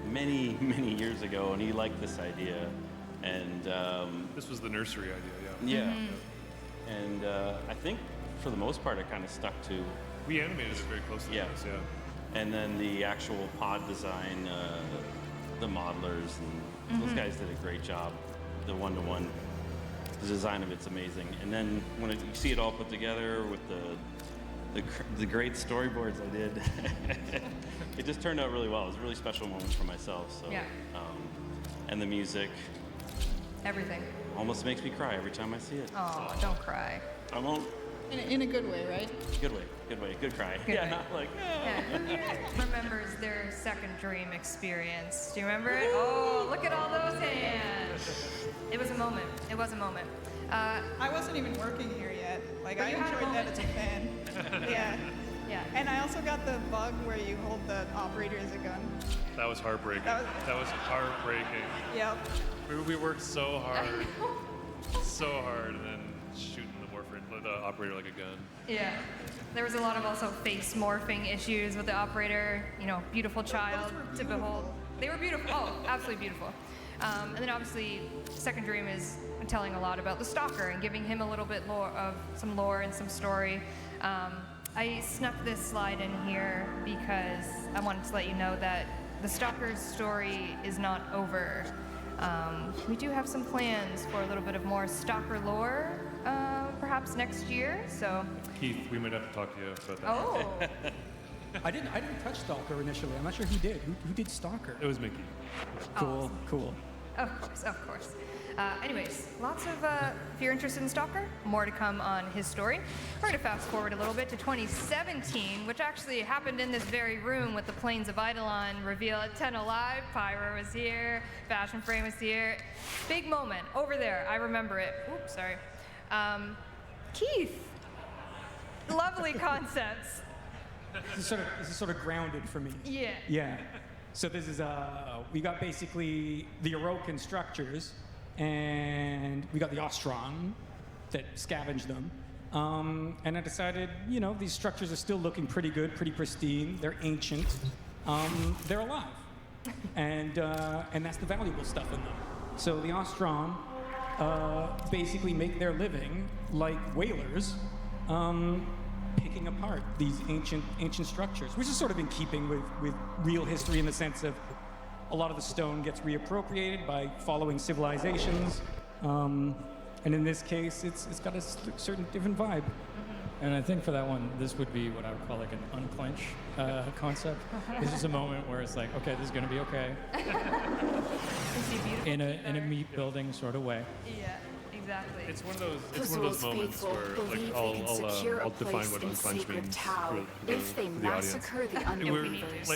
many, many years ago, and he liked this idea. And this was the nursery idea, yeah. And I think for the most part, it kind of stuck to. We animated it very closely. Yeah. To this, yeah. And then the actual pod design, the modelers, and those guys did a great job. The one-to-one, the design of it's amazing. And then when you see it all put together with the great storyboards I did, it just turned out really well. It was a really special moment for myself. So, yeah. And the music. Everything. Almost makes me cry every time I see it. Oh, don't cry. I won't. In a good way, right? Good way, good cry. Good yeah, way. not like. Yeah, who here remembers their second dream experience? Do you remember it? Oh, look at all those hands. It was a moment. It was a moment. I wasn't even working here yet. Like, But I you had a enjoyed that moment. as a fan. Yeah. Yeah. And I also got the bug where you hold the operator as a gun. That was heartbreaking. That was heartbreaking. Yep. We worked so hard, and then shooting the operator like a gun. Yeah. There was a lot of also face morphing issues with the operator. You know, beautiful child to behold. They were beautiful. Oh, absolutely beautiful. And then obviously, Second Dream is telling a lot about the Stalker and giving him a little bit of some lore and some story. I snuck this slide in here because I wanted to let you know that the Stalker's story is not over. We do have some plans for a little bit of more Stalker lore, perhaps next year. So, Keith, we might have to talk to you about that. oh, I didn't touch Stalker initially. I'm not sure who did. Who did Stalker? It was Mickey. Cool, cool. of course. Anyways, lots of, if you're interested in Stalker, more to come on his story. We're going to fast forward a little bit to 2017, which actually happened in this very room with the Plains of Eidolon reveal at 10 Alive. Pyro was here, Fashion Frame was here. Big moment over there. I remember it. Oops, sorry. Keith, lovely concepts. This is sort of grounded for me. Yeah. Yeah. So this is we got basically the Orokin structures, and we got the Ostron that scavenged them. And I decided, these structures are still looking pretty good, pretty pristine. They're ancient. They're alive, and that's the valuable stuff in them. So the Ostron basically make their living like whalers. Picking apart these ancient structures, which is sort of in keeping with real history in the sense of a lot of the stone gets reappropriated by following civilizations, and in this case, it's got a certain different vibe. And I think for that one, this would be what I would call like an unclench concept. This is a moment where it's like, okay, this is going to be okay. In a meat building sort of way. Yeah. Exactly. It's one of those moments where like I'll define what unclench means for the audience. The unbelievers.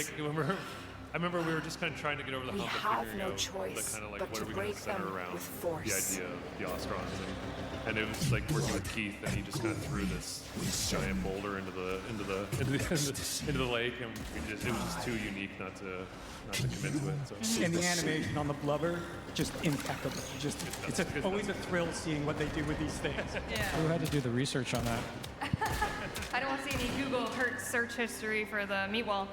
I remember we were just kind of trying to get over the hump of figuring out the kind of like what are we going to center around the idea of the Ostrons, and it was like working with Keith, and he just kind of threw this giant boulder into the lake, and it was just too unique not to commit to it. So. And the animation on the blubber, just impeccable. It's always a thrill seeing what they do with these things. Yeah. Who had to do the research on that? I don't want to see any Google search history for the meat wall.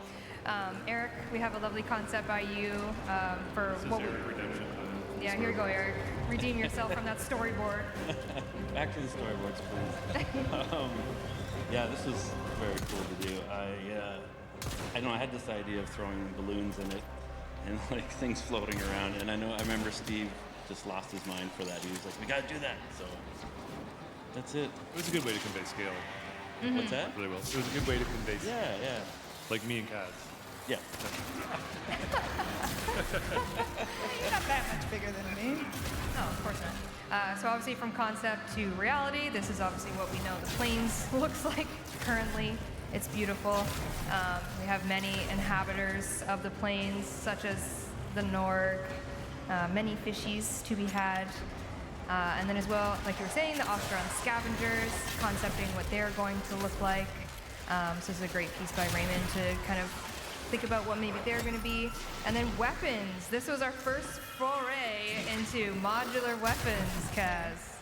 Eric, we have a lovely concept by you for This what is we... your redemption. Yeah, here you go, Eric. Redeem yourself from that storyboard. Back to the storyboards, please. Yeah, this was very cool to do. I know I had this idea of throwing balloons in it and like things floating around, and I remember Steve just lost his mind for that. He was like, "We gotta do that." So that's it. It was a good way to convey scale. Mm-hmm. What's that? Really well. It was a good way to convey scale. Yeah. Like me and Kaz. Yeah. You're not that much bigger than me. No, of course not. So obviously from concept to reality, this is obviously what we know the plains looks like currently. It's beautiful. We have many inhabitants of the plains, such as the Norg, many fishies to be had. And then as well, like you were saying, the Ostron scavengers, concepting what they're going to look like. So this is a great piece by Raymond to kind of think about what maybe they're going to be. And then weapons. This was our first foray into modular weapons, Kaz.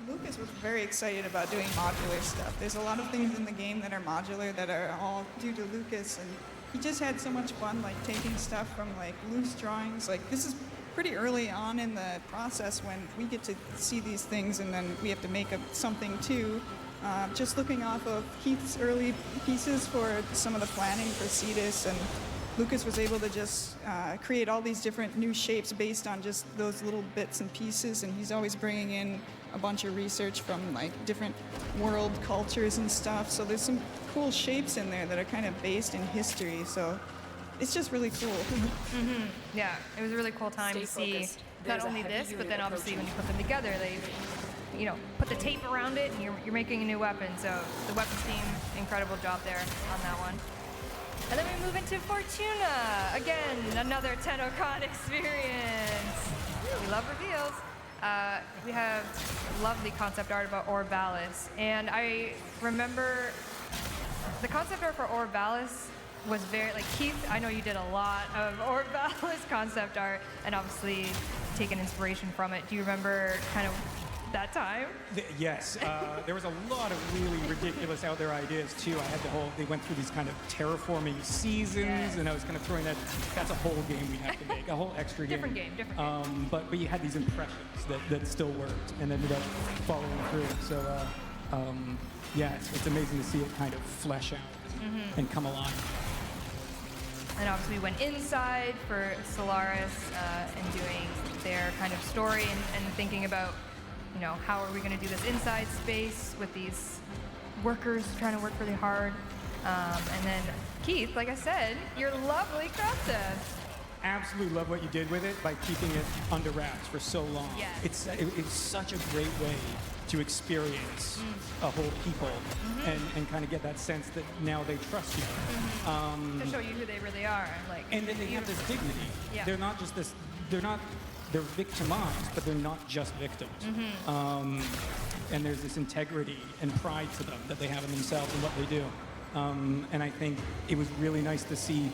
Lucas was very excited about doing modular stuff. There's a lot of things in the game that are modular that are all due to Lucas, and he just had so much fun like taking stuff from like loose drawings. Like this is pretty early on in the process when we get to see these things and then we have to make something too. Just looking off of Keith's early pieces for some of the planning for Cetus, and Lucas was able to just create all these different new shapes based on just those little bits and pieces, and he's always bringing in a bunch of research from like different world cultures and stuff. So there's some cool shapes in there that are kind of based in history. So it's just really cool. Yeah, it was a really cool time to see not only this, but then obviously when you put them together, they, you know, put the tape around it and you're making a new weapon. So the weapons team, incredible job there on that one. And then we move into Fortuna. Again, another TennoCon experience. We love reveals. We have lovely concept art about Orbalis. And I remember the concept art for Orbalis was very, like Keith, I know you did a lot of Orbalis concept art and obviously taken inspiration from it. Do you remember kind of that time? Yes, there was a lot of really ridiculous out there ideas too. I had they went through these kind of terraforming seasons, and I was kind of throwing that's a whole game we have to make, a whole extra game. Different game. But you had these impressions that still worked and ended up following through. So yeah, it's amazing to see it kind of flesh out and come alive. And obviously we went inside for Solaris and doing their kind of story and thinking about, you know, how are we going to do this inside space with these workers trying to work really hard. And then Keith, like I said, your lovely concept. Absolutely love what you did with it by keeping it under wraps for so long. Yes. It's such a great way to experience a whole people and kind of get that sense that now they trust you. To show you who they really are. Like, and then they have this dignity. Yeah. They're not just this, they're victimized, but they're not just victims. And there's this integrity and pride to them that they have in themselves and what they do. And I think it was really nice to see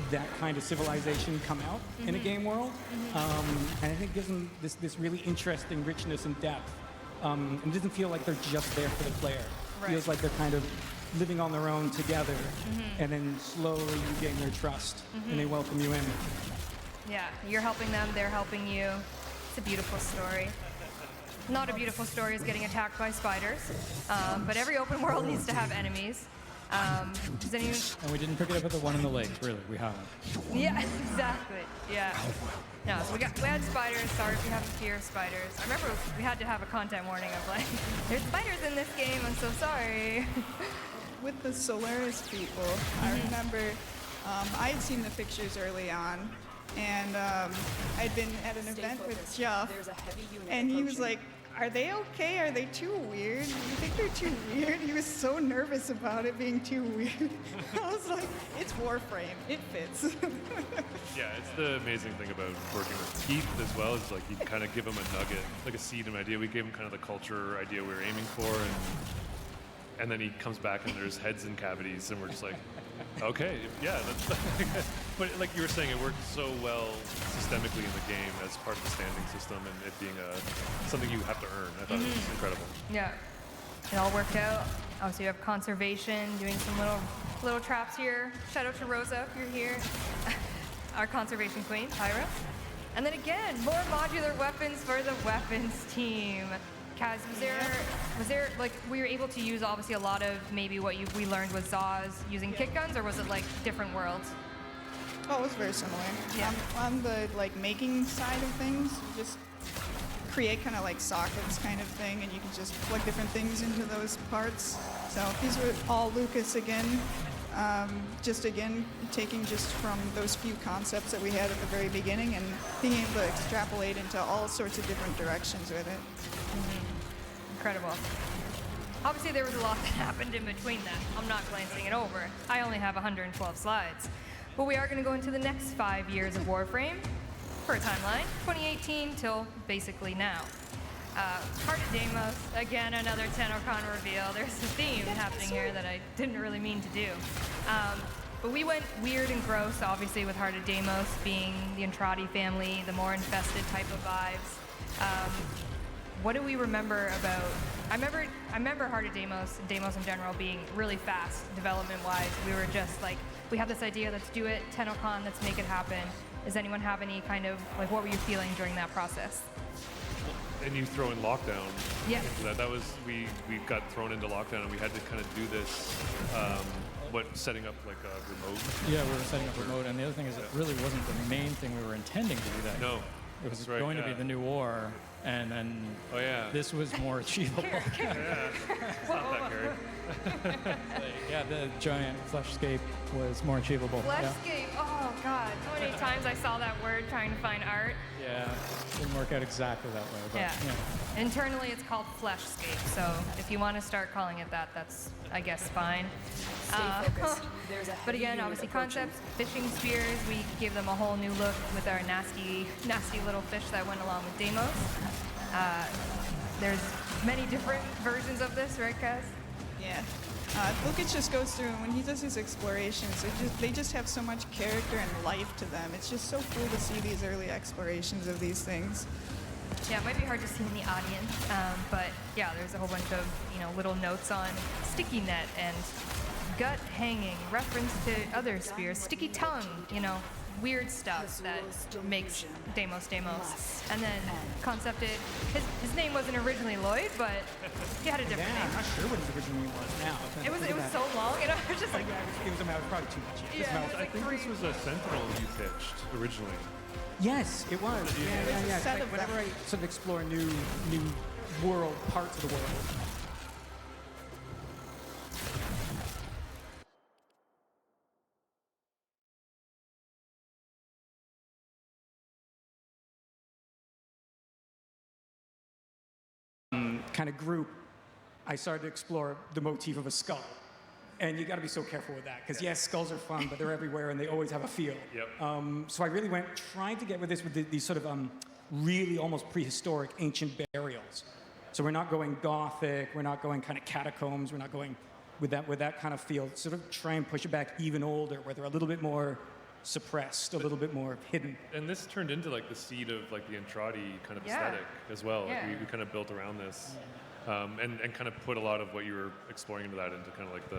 that kind of civilization come out in a game world. And I think it gives them this really interesting richness and depth. And it doesn't feel like they're just there for the player. It feels like they're kind of living on their own together, and then slowly you gain their trust, and they welcome you in. Yeah, you're helping them, they're helping you. It's a beautiful story. Not a beautiful story is getting attacked by spiders, but every open world needs to have enemies. Does anyone... And we didn't pick it up at the one in the lake, really. We haven't. Yeah, exactly. Yeah. No, so we had spiders. Sorry if you have a fear of spiders. I remember we had to have a content warning of like, there's spiders in this game. I'm so sorry. With the Solaris people, I remember I had seen the pictures early on, and I'd been at an event with Jeff, and he was like, "Are they okay? Are they too weird? You think they're too weird?" He was so nervous about it being too weird. I was like, "It's Warframe. It fits." Yeah, it's the amazing thing about working with Keith as well is like you kind of give him a nugget, like a seed, an idea. We gave him kind of the culture idea we were aiming for, and then he comes back and there's heads and cavities, and we're just like, okay, yeah. That's but like you were saying, it worked so well systemically in the game as part of the standing system, and it being something you have to earn. I thought it was incredible. Yeah, it all worked out. Obviously, you have conservation, doing some little traps here. Shout out to Rosa if you're here. Our conservation queen, Tyra. And then again, more modular weapons for the weapons team. Kaz, was there like we were able to use obviously a lot of maybe what we learned with Zaz using kick guns, or was it like different worlds? Oh, it was very similar. Yeah. On the like making side of things, you just create kind of like sockets kind of thing, and you can just plug different things into those parts. So these were all Lucas again. Just again, taking just from those few concepts that we had at the very beginning and being able to extrapolate into all sorts of different directions with it. Incredible. Obviously, there was a lot that happened in between that. I'm not glancing it over. I only have 112 slides. But we are going to go into the next 5 years of Warframe for a timeline, 2018 till basically now. Heart of Deimos, again, another TennoCon reveal. There's a theme happening here that I didn't really mean to do. But we went weird and gross, obviously, with Heart of Deimos being the Entrati family, the more infested type of vibes. What do we remember about... I remember Heart of Deimos and Deimos in general being really fast development-wise. We were just like, we have this idea, let's do it, TennoCon, let's make it happen. Does anyone have any kind of, like, what were you feeling during that process? And you throw in lockdown. Yeah. That was, we got thrown into lockdown and we had to kind of do this, setting up like a remote? Yeah, we were setting up remote, and the other thing is it really wasn't the main thing we were intending to do that. No. It was going to be the new war, and then this was more achievable. It's not that scary. Yeah, the giant fleshscape was more achievable. Fleshscape, oh God. How many times I saw that word trying to find art. Yeah, didn't work out exactly that way. But, yeah. Internally it's called fleshscape, so if you want to start calling it that, that's, I guess, fine. Stay focused. There's a But again, obviously concepts, fishing spears, we gave them a whole new look with our nasty little fish that went along with Deimos. There's many different versions of this, right, Kaz? Yeah. Lukic just goes through, and when he does his explorations, they just have so much character and life to them. It's just so cool to see these early explorations of these things. Yeah, it might be hard to see in the audience, but yeah, there's a whole bunch of little notes on sticky net and gut hanging, reference to other spears, sticky tongue, weird stuff that makes Deimos Deimos. And then concepted, his name wasn't originally Lloyd, but he had a different name. I'm not sure what his originally was now. It was so long, I was just like... It was probably too much. Yeah, I think this was a Sentinel you pitched originally. Yes, it was. Yeah. It's like whenever I sort of explore new world, parts of the world, kind of group, I started to explore the motif of a skull. And you got to be so careful with that, because yes, skulls are fun, but they're everywhere and they always have a feel. Yep. So I really trying to get with this with these sort of really almost prehistoric ancient burials. So we're not going gothic, we're not going kind of catacombs, we're not going with that kind of feel. Sort of try and push it back even older, where they're a little bit more suppressed, a little bit more hidden. And this turned into like the seed of like the Entrati kind of aesthetic as well. Yeah. Like we kind of built around this. And kind of put a lot of what you were exploring into that, into kind of like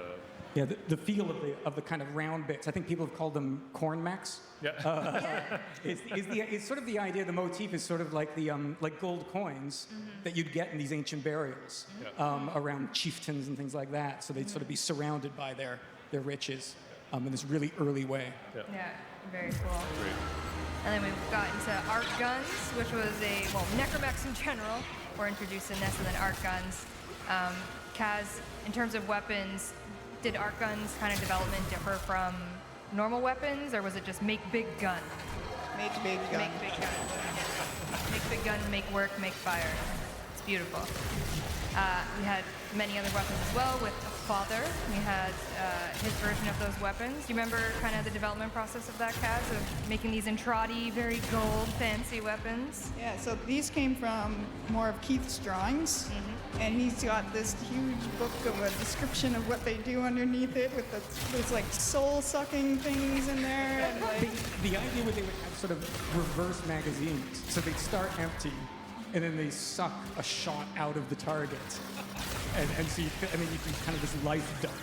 the feel of the kind of round bits. I think people have called them corn mechs. Yeah. It's sort of the idea. The motif is sort of like the like gold coins that you'd get in these ancient burials around chieftains and things like that. So they'd sort of be surrounded by their riches in this really early way. Yeah, very cool. Great. And then we got into arc guns, which was necromechs in general. We're introducing this, and then arc guns. Kaz, in terms of weapons, did arc guns kind of development differ from normal weapons, or was it just make big gun? Make big gun. Make big gun. Make big gun, make work, make fire. It's beautiful. We had many other weapons as well with Father. We had his version of those weapons. Do you remember kind of the development process of that, Kaz, of making these Entrati, very gold, fancy weapons? Yeah, so these came from more of Keith's drawings, and he's got this huge book of a description of what they do underneath it with those like soul-sucking things in there. And like the idea was they would have sort of reverse magazines, so they'd start empty, and then they suck a shot out of the target. And so you do kind of this life dump.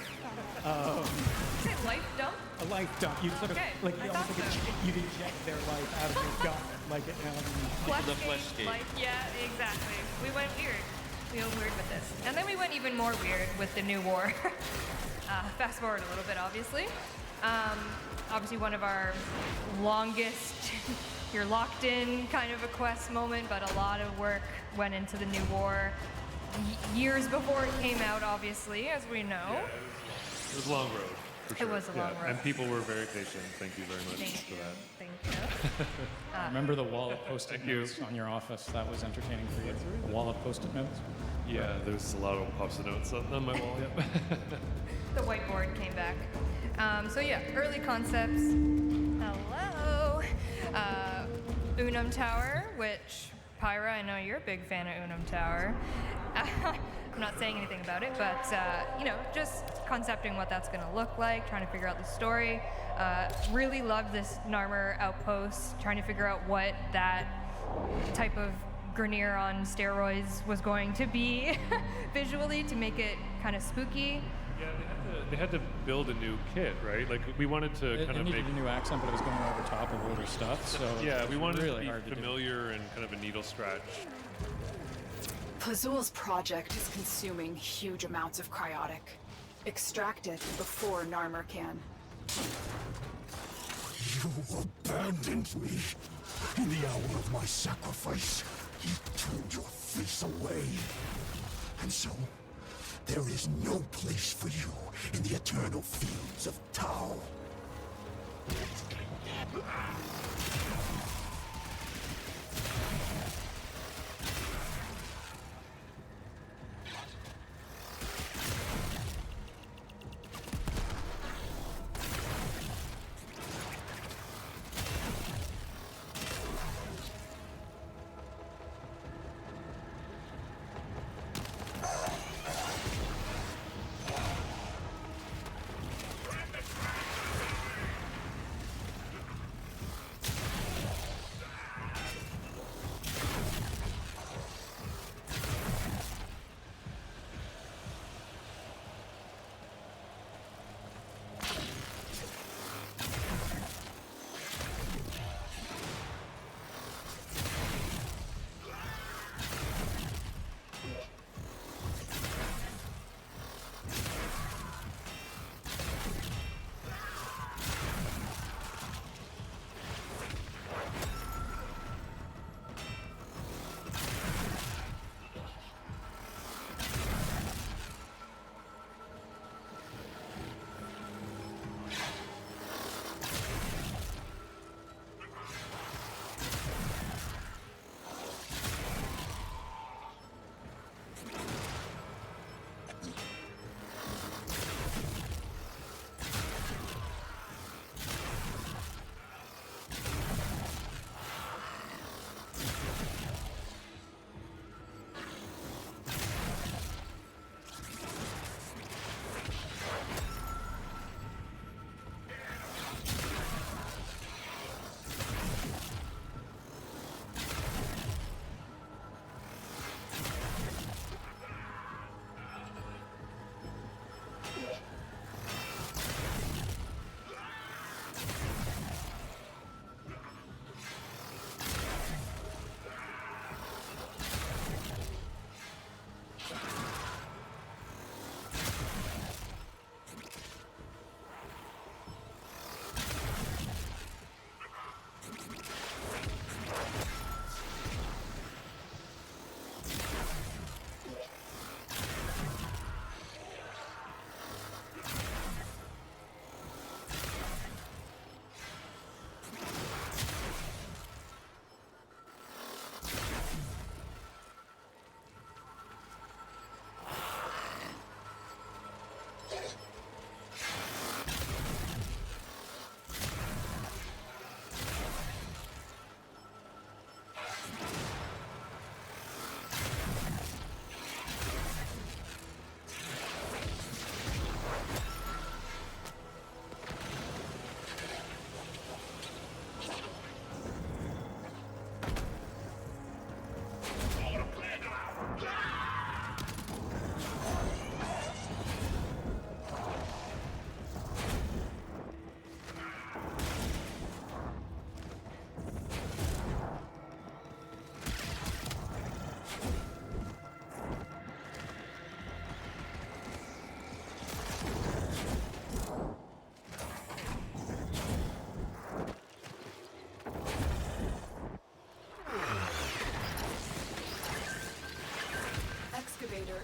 Is it life dump? A life dump. You'd sort of, you'd inject their life out of your gun. Like it, the fleshscape. Yeah, exactly. We went weird. We went weird with this. And then we went even more weird with the new war. Fast forward a little bit, obviously. Obviously one of our longest, you're locked in kind of a quest moment, but a lot of work went into the new war. Years before it came out, obviously, as we know. Yeah, it was a long road, for sure. It was a long road. And people were very patient. Thank you very much for that. Thank you. Remember the wall of post-it notes on your office? That was entertaining for you. The wall of post-it notes? Yeah, there's a lot of post-it notes on my wall. The whiteboard came back. So yeah, early concepts. Hello. Unum Tower, which Pyra, I know you're a big fan of Unum Tower. I'm not saying anything about it, but you know, just concepting what that's going to look like, trying to figure out the story. Really loved this Narmer outpost, trying to figure out what that type of Grenier on steroids was going to be visually to make it kind of spooky. Yeah, they had to build a new kit, right? Like we wanted to kind of needed make a new accent, but it was going over top of older stuff. So yeah, we wanted really to hard be to do. familiar and kind of a needle scratch. Plazul's project is consuming huge amounts of cryotic. Extract it before Narmer can. You abandoned me. In the hour of my sacrifice, you turned your face away. And so, there is no place for you in the eternal fields of Tau.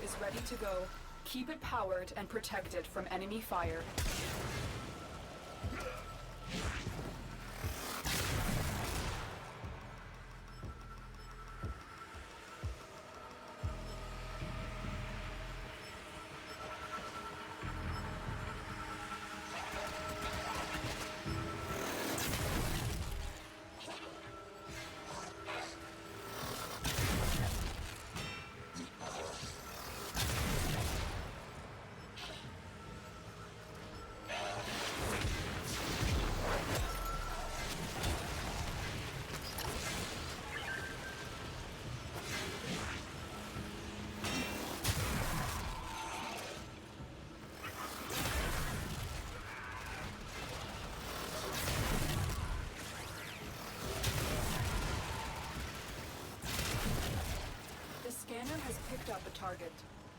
Is ready to go. Keep it powered and protected from enemy fire.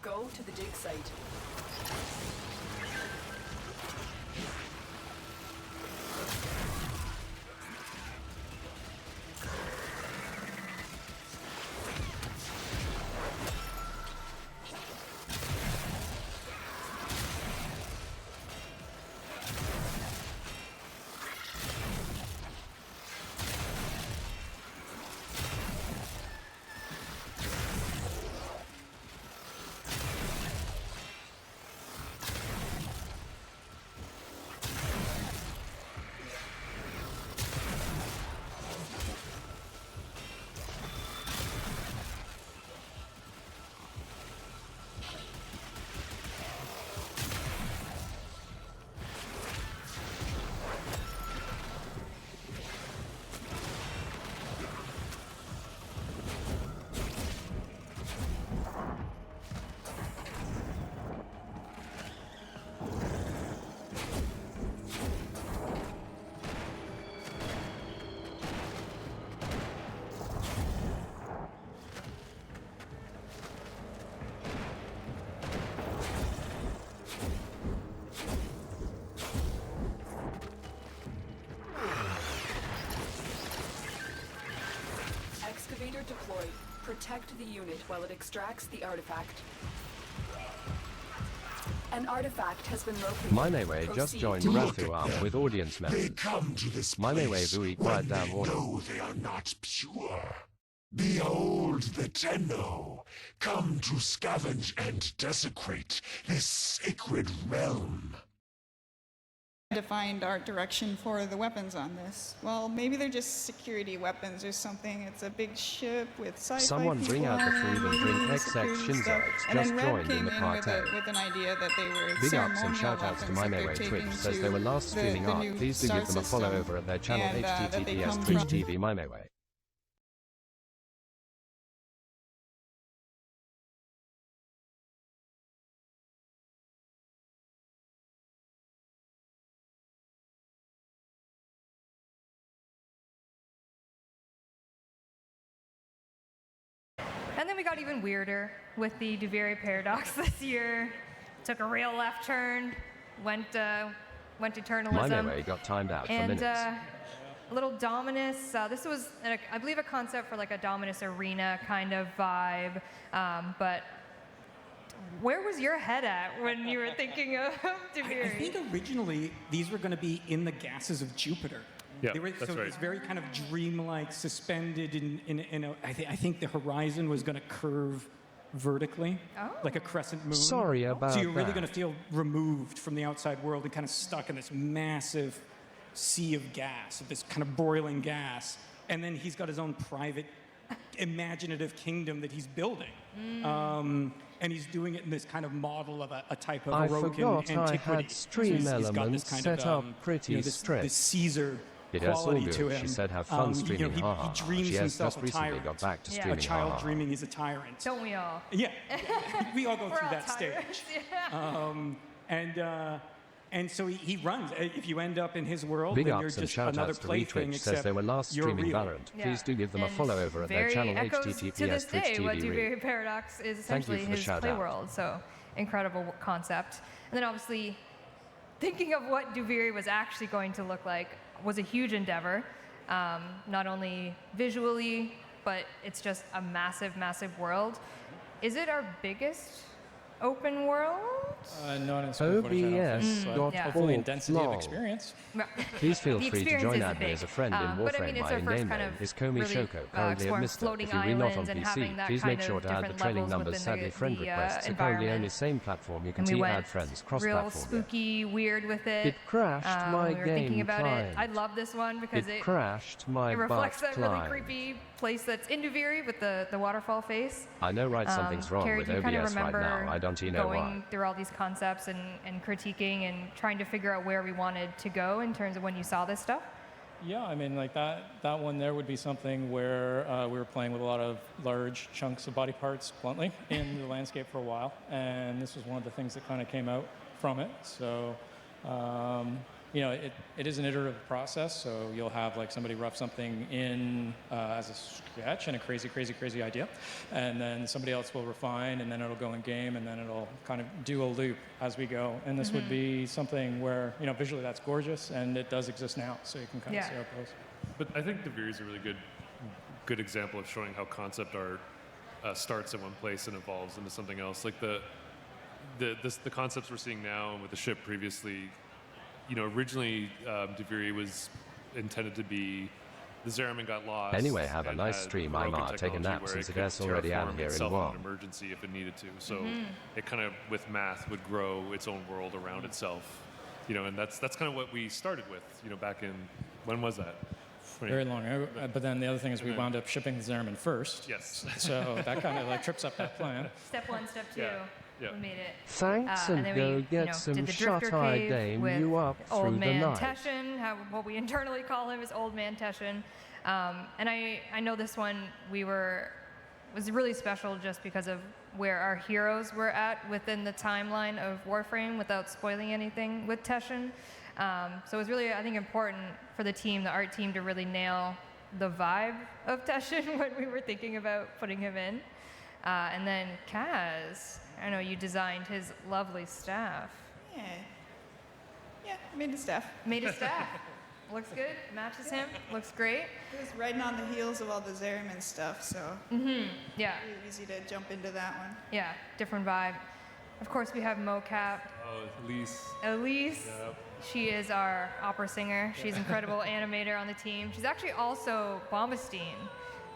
Go to the dig site. Excavator deployed. Protect the unit while it extracts the artifact. An artifact has been located. Maimewe just joined Rathuam with audience members. They come to this Maimewe place Vui when quiet they down warning. know they are not pure. Behold the Tenno, come to scavenge and desecrate this sacred realm. Defined art direction for the weapons on this. Well, maybe they're just security weapons or something. It's a big ship with sci-fi Someone bring people out the on food and it, drink XX security Shinzo. stuff. It's And just then Red joined came in the in cartel. with an idea that they were Big ups and ceremonial shout outs to weapons that they're Maimewe taking Twitch says to they were last the streaming art. new Please do star give them a follow system, over at their channel and, that they https come Twitch from- TV Maimewe. And then we got even weirder with the Duviri paradox this year. Took a real left turn, went eternalism. Maimewe got timed out for And minutes. a little Dominus. This was, I believe, a concept for like a Dominus arena kind of vibe. But where was your head at when you were thinking of Duviri? I think originally these were going to be in the gases of Jupiter. Yeah, They were, that's so right. it's very kind of dreamlike, suspended in a. I think the horizon was going to curve vertically, like a crescent moon. Sorry about So you're really that. going to feel removed from the outside world and kind of stuck in this massive sea of gas, of this kind of broiling gas. And then he's got his own private, imaginative kingdom that he's building. And he's doing it in this kind of model of a type of I Orokin forgot I antiquity. had stream he's got this elements kind set of, up pretty you know, this strict. Caesar It is all quality good. to him. She said have fun streaming. He haha. dreams She has himself just a recently tyrant. got back to Yeah. streaming. A child haha. dreaming he's a tyrant. Don't we all? Yeah, we all go We're through all that tyrants, stage. yeah. And so he runs. If you end up in his world, Big then you're ups and just shout another outs to plaything, Retwitch except says they were last you're streaming real. Valorant. Please do give them a And follow over at their very channel echoes to https this Twitch day what TV. Duviri Paradox is Thank you essentially for the his shout play out. world. So incredible concept. And then obviously thinking of what Duviri was actually going to look like was a huge endeavor, not only visually, but it's just a massive, massive world. Is it our biggest open world? Not in square footage, I don't think, but OBS. hopefully in density of Lol. experience. Please feel The free to experience join isn't Admi big, as a friend in Warframe. but I mean, it's our My first name kind name of is Komi really, Shoko, currently at exploring Mister. floating If you read not on islands and having PC, that please kind make of sure to add the different trailing levels numbers. within Sadly, the friend requests are currently environment. only same platform. You can And we see went add friends real cross-platform. spooky, weird with it. It crashed my we were thinking game about client. it. I love this one because It crashed my it reflects butt that really client. creepy place that's in Duviri with the waterfall face. I know right something's wrong Carrie, with do you kind of OBS right remember now. I don't know going why. through all these concepts and critiquing and trying to figure out where we wanted to go in terms of when you saw this stuff? Yeah, I mean, like that one there would be something where we were playing with a lot of large chunks of body parts, bluntly, in the landscape for a while, and this was one of the things that kind of came out from it. So, you know, it is an iterative process, so you'll have like somebody rough something in as a sketch and a crazy idea, and then somebody else will refine, and then it'll go in game, and then it'll kind of do a loop as we go. And this would be something where, you know, visually that's gorgeous, and it does exist now, so you can kind of see how it goes. But I think Devere is a really good example of showing how concept art starts in one place and evolves into something else. Like the concepts we're seeing now and with the ship previously, you know, originally Devere was intended to be the Zeraman got lost. Anyway, have a and nice had stream. broken I'm not taking technology naps where since it the guests could already terraform out here in itself War. an emergency if it needed to. So it kind of, with math, would grow its own world around itself. You know, and that's kind of what we started with. You know, back in, when was that? Very long. But then the other thing is we wound up shipping the Zeraman first. Yes. So that kind of like trips up that plan. Step 1, step 2. Yeah. We made it. Thanks, and then go we, get some did the Drifter shut-eye Cave dame with you up Old through the Man night. Teshin, what we internally call him is Old Man Teshin. And I know this one was really special just because of where our heroes were at within the timeline of Warframe without spoiling anything with Teshin. So it was really, I think, important for the team, the art team, to really nail the vibe of Teshin when we were thinking about putting him in. And then Kaz, I know you designed his lovely staff. Yeah, made his staff. Made his staff. Looks good, matches him, looks great. It was riding on the heels of all the Zeraman stuff, so yeah. really easy to jump into that one. Yeah, different vibe. Of course, we have mocap. Oh, Elise. Elise. Yep. She is our opera singer. She's an incredible animator on the team. She's actually also Bombastine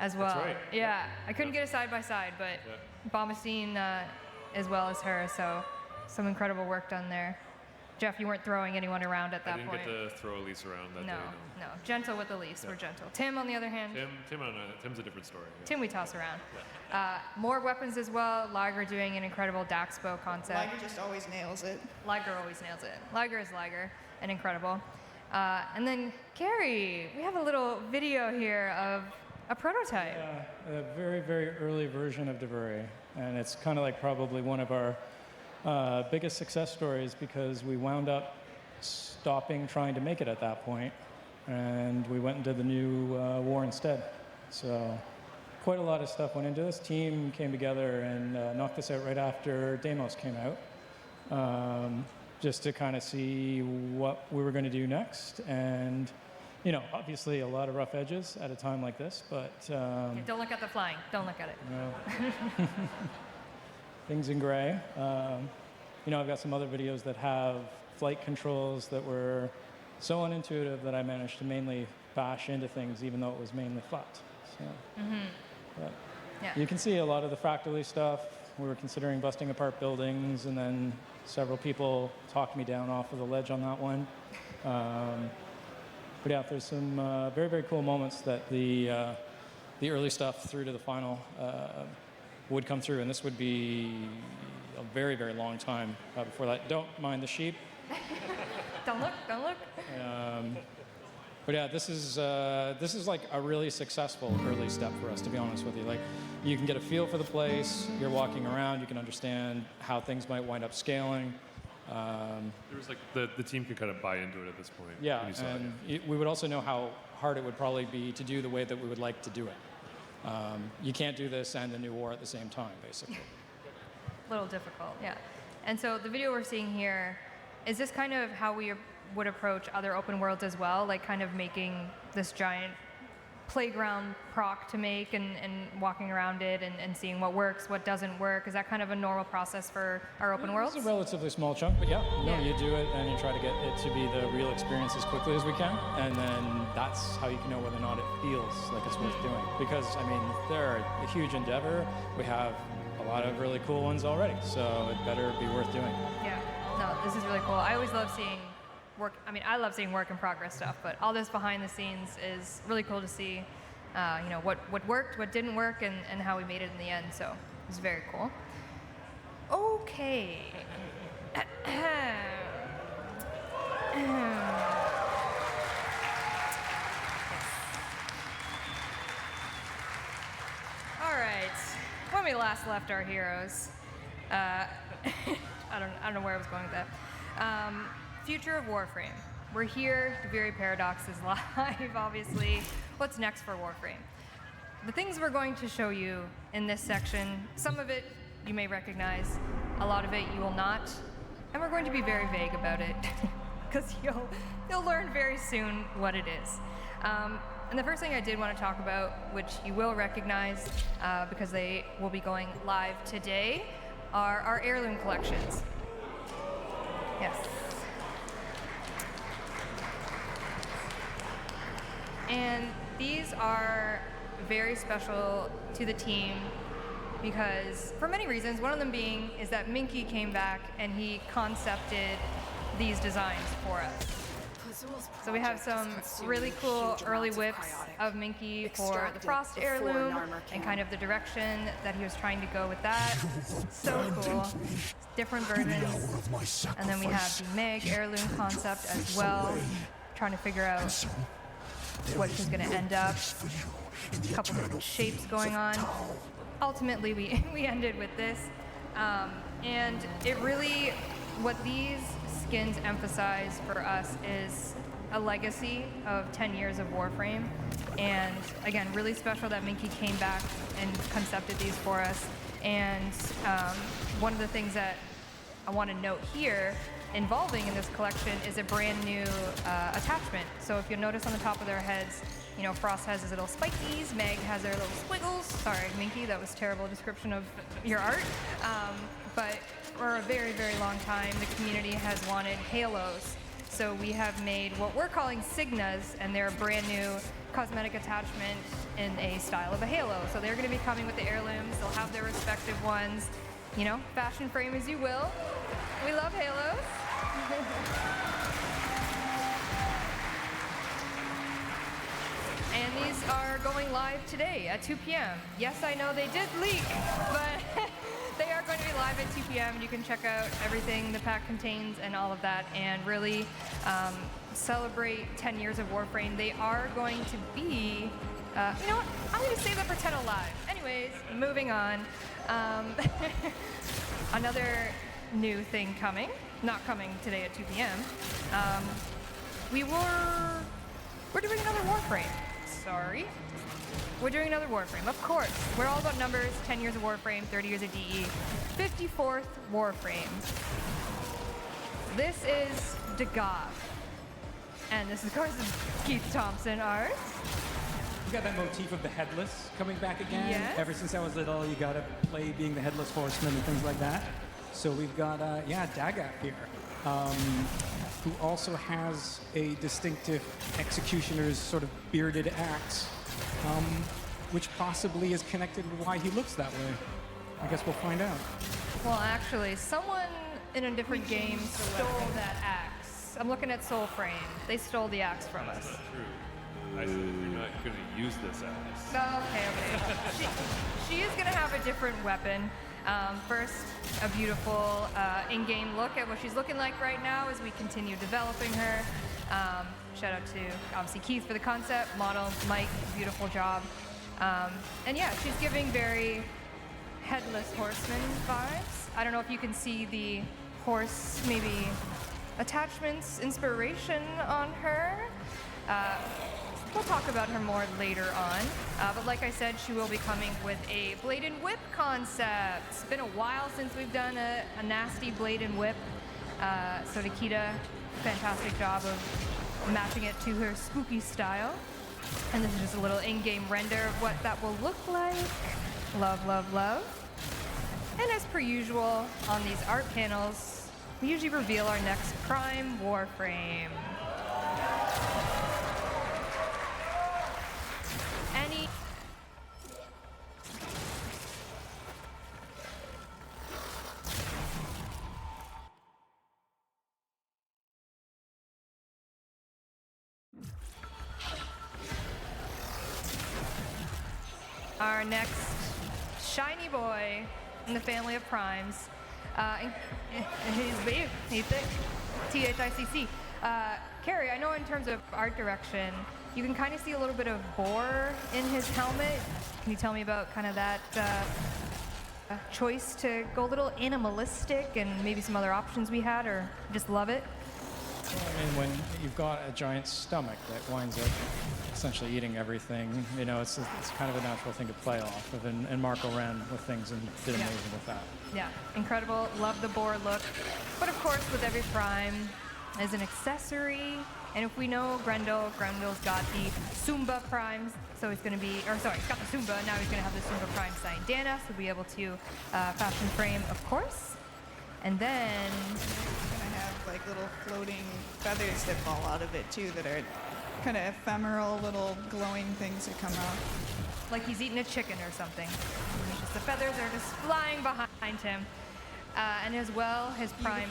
as well. That's right. Yeah, I couldn't get a side by side, but Bombastine as well as her. So some incredible work done there. Jeff, you weren't throwing anyone around at that point. I didn't get to throw Elise around that day. No. Gentle with Elise. We're gentle. Tim, on the other hand. Tim's a different story. Yeah. Tim we toss around. More weapons as well. Liger doing an incredible Daxpo concept. Liger just always nails it. Liger always nails it. Liger is Liger, and incredible. And then, Carrie, we have a little video here of a prototype. Yeah, a very, very early version of Devere. And it's kind of like probably one of our biggest success stories because we wound up stopping trying to make it at that point, and we went and did the new war instead. So quite a lot of stuff went into this. Team came together and knocked this out right after Deimos came out, just to kind of see what we were going to do next. And, you know, obviously a lot of rough edges at a time like this, but... Don't look at the flying. Don't look at it. No. Things in gray. You know, I've got some other videos that have flight controls that were so unintuitive that I managed to mainly bash into things even though it was mainly flat. So, but you can see a lot of the fractally stuff. We were considering busting apart buildings, and then several people talked me down off of the ledge on that one. But yeah, there's some very, very cool moments that the early stuff through to the final would come through, and this would be a very, very long time before that. Don't mind the sheep. Don't look. But yeah, this is like a really successful early step for us, to be honest with you. Like, you can get a feel for the place. You're walking around. You can understand how things might wind up scaling. There was like the team can kind of buy into it at this point. Yeah, and we would also know how hard it would probably be to do the way that we would like to do it. You can't do this and the new war at the same time, basically. A little difficult, yeah. And so the video we're seeing here, is this kind of how we would approach other open worlds as well? Like kind of making this giant playground proc to make and walking around it and seeing what works, what doesn't work? Is that kind of a normal process for our open worlds? It's a relatively small chunk, but yeah, you do it and you try to get it to be the real experience as quickly as we can, and then that's how you can know whether or not it feels like it's worth doing. Because, I mean, they're a huge endeavor. We have a lot of really cool ones already, so it better be worth doing. Yeah, no, this is really cool. I always love seeing work. I mean, I love seeing work in progress stuff, but all this behind the scenes is really cool to see, you know, what worked, what didn't work, and how we made it in the end. So it's very cool. Okay. All right. When we last left our heroes, I don't know where I was going with that. Future of Warframe. we're here. Deviri Paradox is live, obviously. What's next for Warframe? The things we're going to show you in this section, some of it you may recognize, a lot of it you will not, and we're going to be very vague about it, because you'll learn very soon what it is. And the first thing I did want to talk about, which you will recognize because they will be going live today, are our heirloom collections. Yes. And these are very special to the team because, for many reasons, one of them being is that Minky came back and he concepted these designs for us. So we have some really cool early whips of Minky for the Frost heirloom and kind of the direction that he was trying to go with that. So cool. Different versions. And then we have the Meg heirloom concept as well. Trying to figure out what she's going to end up. A couple different shapes going on. Ultimately, we ended with this. And it really, what these skins emphasize for us is a legacy of 10 years of Warframe. And again, really special that Minky came back and concepted these for us. And one of the things that I want to note here involving in this collection is a brand new attachment. So if you'll notice on the top of their heads, you know, Frost has his little spikies, Meg has her little squiggles. Sorry, Minky, that was a terrible description of your art. But for a very, very long time, the community has wanted halos. So we have made what we're calling Signas, and they're a brand new cosmetic attachment in a style of a halo. So they're going to be coming with the heirlooms. They'll have their respective ones. You know, fashion frame as you will. We love halos. And these are going live today at 2 p.m. Yes, I know they did leak, but they are going to be live at 2 p.m. You can check out everything the pack contains and all of that, and really celebrate 10 years of Warframe. They are going to be, you know what, I'm going to save that for 10 Alive. Anyways, moving on. Another new thing coming, not coming today at 2 p.m. We're doing another Warframe. Sorry. We're doing another Warframe, of course. We're all about numbers, 10 years of Warframe, 30 years of DE. 54th Warframe. This is Dagov. And this is, of course, Keith Thompson art. You got that motif of the headless coming back again. Yes. Ever since I was little, you gotta play being the headless horseman and things like that. So we've got, Dagat here, who also has a distinctive executioner's sort of bearded axe, which possibly is connected with why he looks that way. I guess we'll find out. Well, actually, someone in a different game stole that axe. I'm looking at Soulframe. They stole the axe from us. That's not true. I said you're not going to use this axe. Okay. She is going to have a different weapon. First, a beautiful in-game look at what she's looking like right now as we continue developing her. Shout out to, obviously, Keith for the concept, model, Mike, beautiful job. And yeah, she's giving very headless horseman vibes. I don't know if you can see the horse, maybe attachments, inspiration on her. We'll talk about her more later on. But like I said, she will be coming with a blade and whip concept. It's been a while since we've done a nasty blade and whip. So Nikita, fantastic job of matching it to her spooky style. And this is just a little in-game render of what that will look like. Love, love, love. And as per usual, on these art panels, we usually reveal our next Prime Warframe. Our next shiny boy in the family of primes. He's big, he's thick. THICC. Carrie, I know in terms of art direction, you can kind of see a little bit of boar in his helmet. Can you tell me about kind of that choice to go a little animalistic and maybe some other options we had, or just love it? I mean, when you've got a giant stomach that winds up essentially eating everything, you know, it's kind of a natural thing to play off of. And Marco ran with things and did amazing with that. Yeah, incredible. Love the boar look. But of course, with every prime as an accessory. And if we know Grendel's got the Sumba primes, so he's going to be, or sorry, he's got the Sumba, now he's going to have the Sumba prime sign Dana, so we'll be able to fashion frame, of course. And then Gonna have like little floating feathers that fall out of it too that are kind of ephemeral little glowing things that come out. like he's eating a chicken or something. Just the feathers are just flying behind him. And as well, his prime,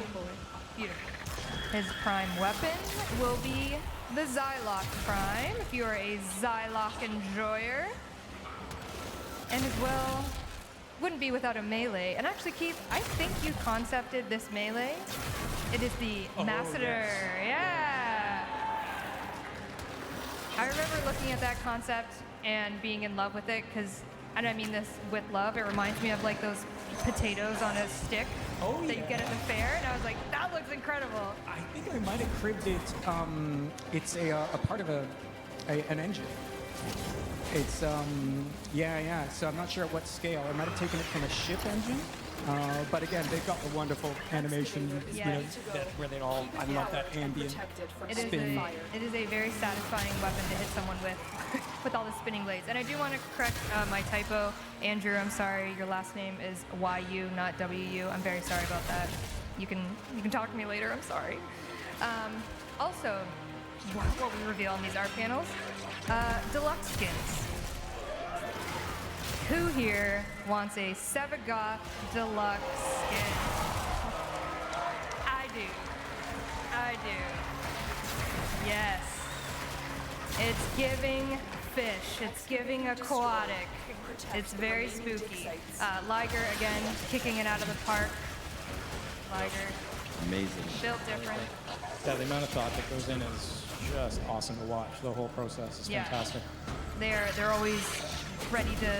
his prime weapon will be the Zylock Prime, if you are a Zylock enjoyer. And as well, wouldn't be without a melee. And actually, Keith, I think you concepted this melee. It is the Masseter, yeah. I remember looking at that concept and being in love with it, because, and I mean this with love, it reminds me of like those potatoes on a stick that you get at the fair, and I was like, that looks incredible. I think I might have cribbed it. It's a part of an engine. It's yeah. So I'm not sure at what scale. I might have taken it from a ship engine. But again, they've got the wonderful animation, you know, where they all. I love that ambient spin. It is a very satisfying weapon to hit someone with all the spinning blades. And I do want to correct my typo, Andrew. I'm sorry, your last name is YU, not WU. I'm very sorry about that. You can talk to me later. I'm sorry. Also, what we reveal in these art panels, deluxe skins. Who here wants a Sevagoth deluxe skin? I do. Yes. It's giving fish. It's giving aquatic. It's very spooky. Liger, again, kicking it out of the park. Liger. Amazing. Built different. Yeah, the amount of thought that goes in is just awesome to watch. The whole process is fantastic. They're always ready to,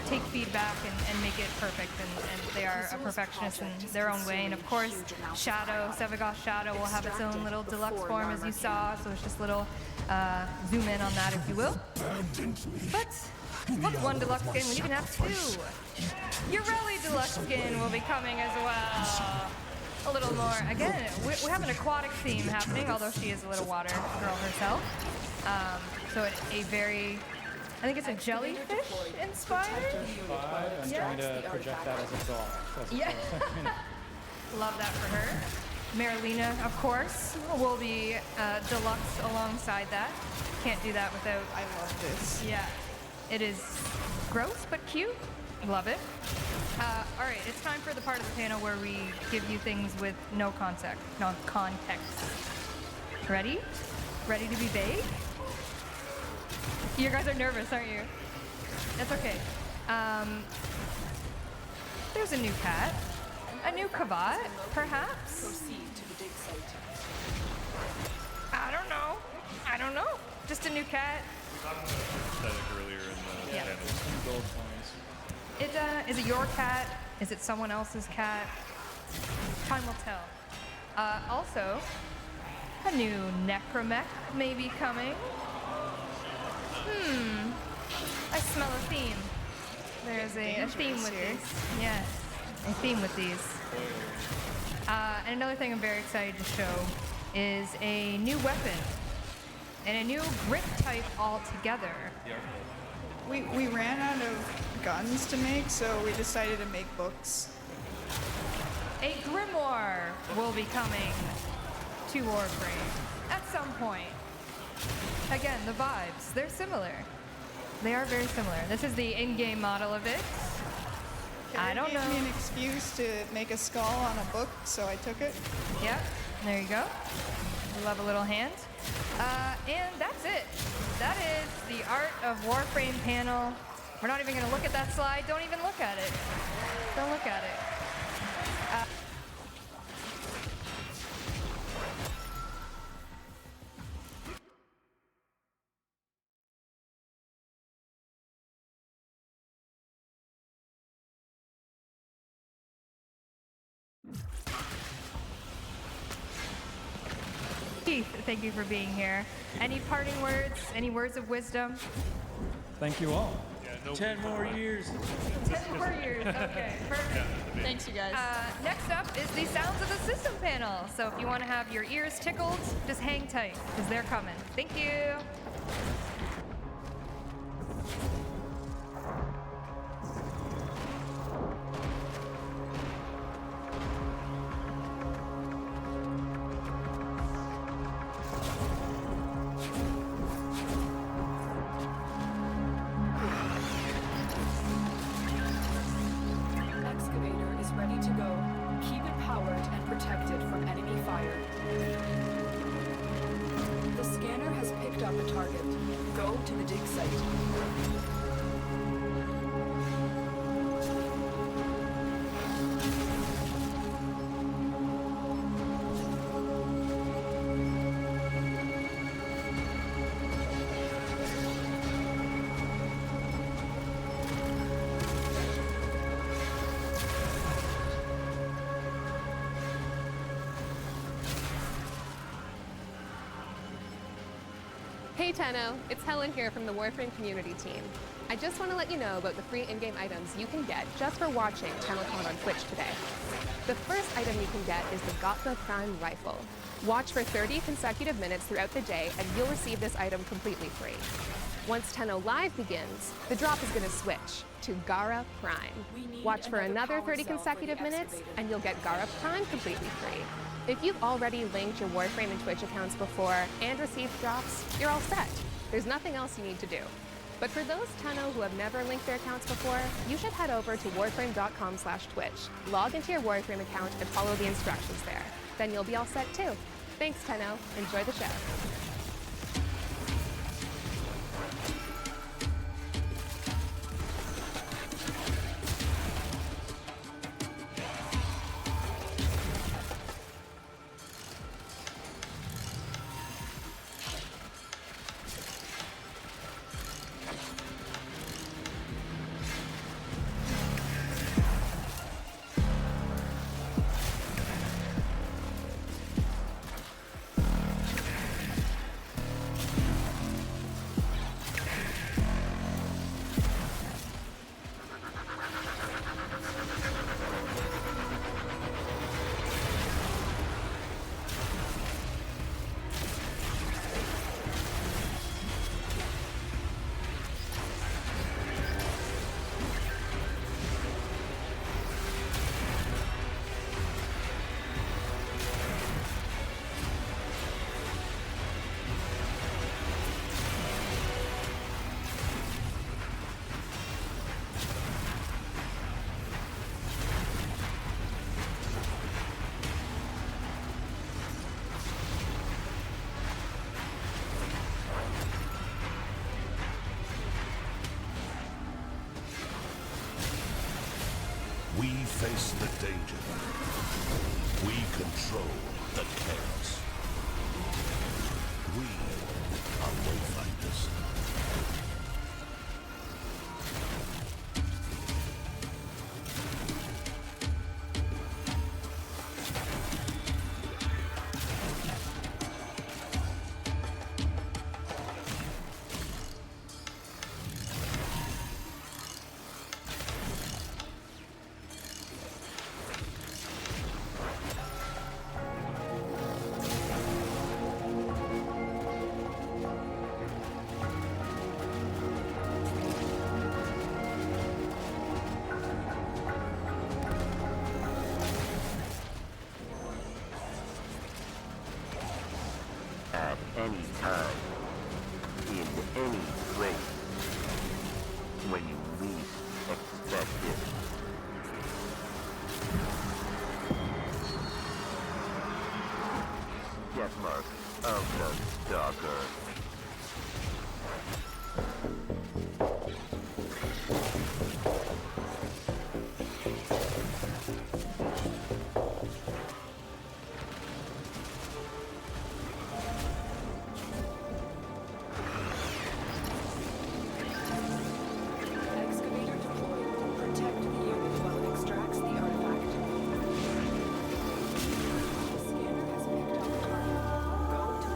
take feedback and make it perfect, and they are a perfectionist in their own way. And of course, Shadow, Sevagoth Shadow will have its own little deluxe form, as you saw, so it's just a little zoom in on that, if you will. But what's one deluxe skin when you can have two? Your Rally deluxe skin will be coming as well. A little more, again, we have an aquatic theme happening, although she is a little water girl herself. So a very, I think it's a jellyfish inspired? I'm trying to project that as a dog. Yeah. Love that for her. Marilina, of course, will be deluxe alongside that. Can't do that without. I love this. Yeah. It is gross but cute. Love it. All right, it's time for the part of the panel where we give you things with no context. Ready? Ready to be vague? You guys are nervous, aren't you? That's okay. There's a new cat. A new Kavat, perhaps? Proceed to the dig site. I don't know. Just a new cat. Aesthetic earlier in the panel. Gold coins. Is it your cat? Is it someone else's cat? Time will tell. Also, a new Necromech may be coming. I smell a theme. There's a theme with these. Yes, a theme with these. And another thing I'm very excited to show is a new weapon and a new grip type altogether. We ran out of guns to make, so we decided to make books. A grimoire will be coming to Warframe at some point. Again, the vibes, they're similar. They are very similar. This is the in-game model of it. I don't know. It gave me an excuse to make a skull on a book, so I took it. Yep, there you go. Love a little hand. And that's it. That is the Art of Warframe panel. We're not even going to look at that slide. Don't even look at it. Don't look at it. Keith, thank you for being here. Any parting words? Any words of wisdom? Thank you all. 10 more years. 10 more years. Okay, perfect. Thanks, you guys. Next up is the sounds of the system panel. So if you want to have your ears tickled, just hang tight, because they're coming. Thank you. Excavator is ready to go. Keep it powered and protected from enemy fire. The scanner has picked up a target. Go to the dig site. Hey Tenno, it's Helen here from the Warframe community team. I just want to let you know about the free in-game items you can get just for watching TennoCon on Twitch today. The first item you can get is the Gotva Prime Rifle. Watch for 30 consecutive minutes throughout the day and you'll receive this item completely free. Once Tenno Live begins, the drop is going to switch to Gara Prime. Watch for another 30 consecutive minutes and you'll get Gara Prime completely free. If you've already linked your Warframe and Twitch accounts before and received drops, you're all set. There's nothing else you need to do. But for those Tenno who have never linked their accounts before, you should head over to warframe.com/Twitch, log into your Warframe account and follow the instructions there. Then you'll be all set too. Thanks Tenno, enjoy the show. We face the danger. We control the chaos. We are Wayfinders. At any time, in any place, when you least expect it. Death mark of the Stalker. Go to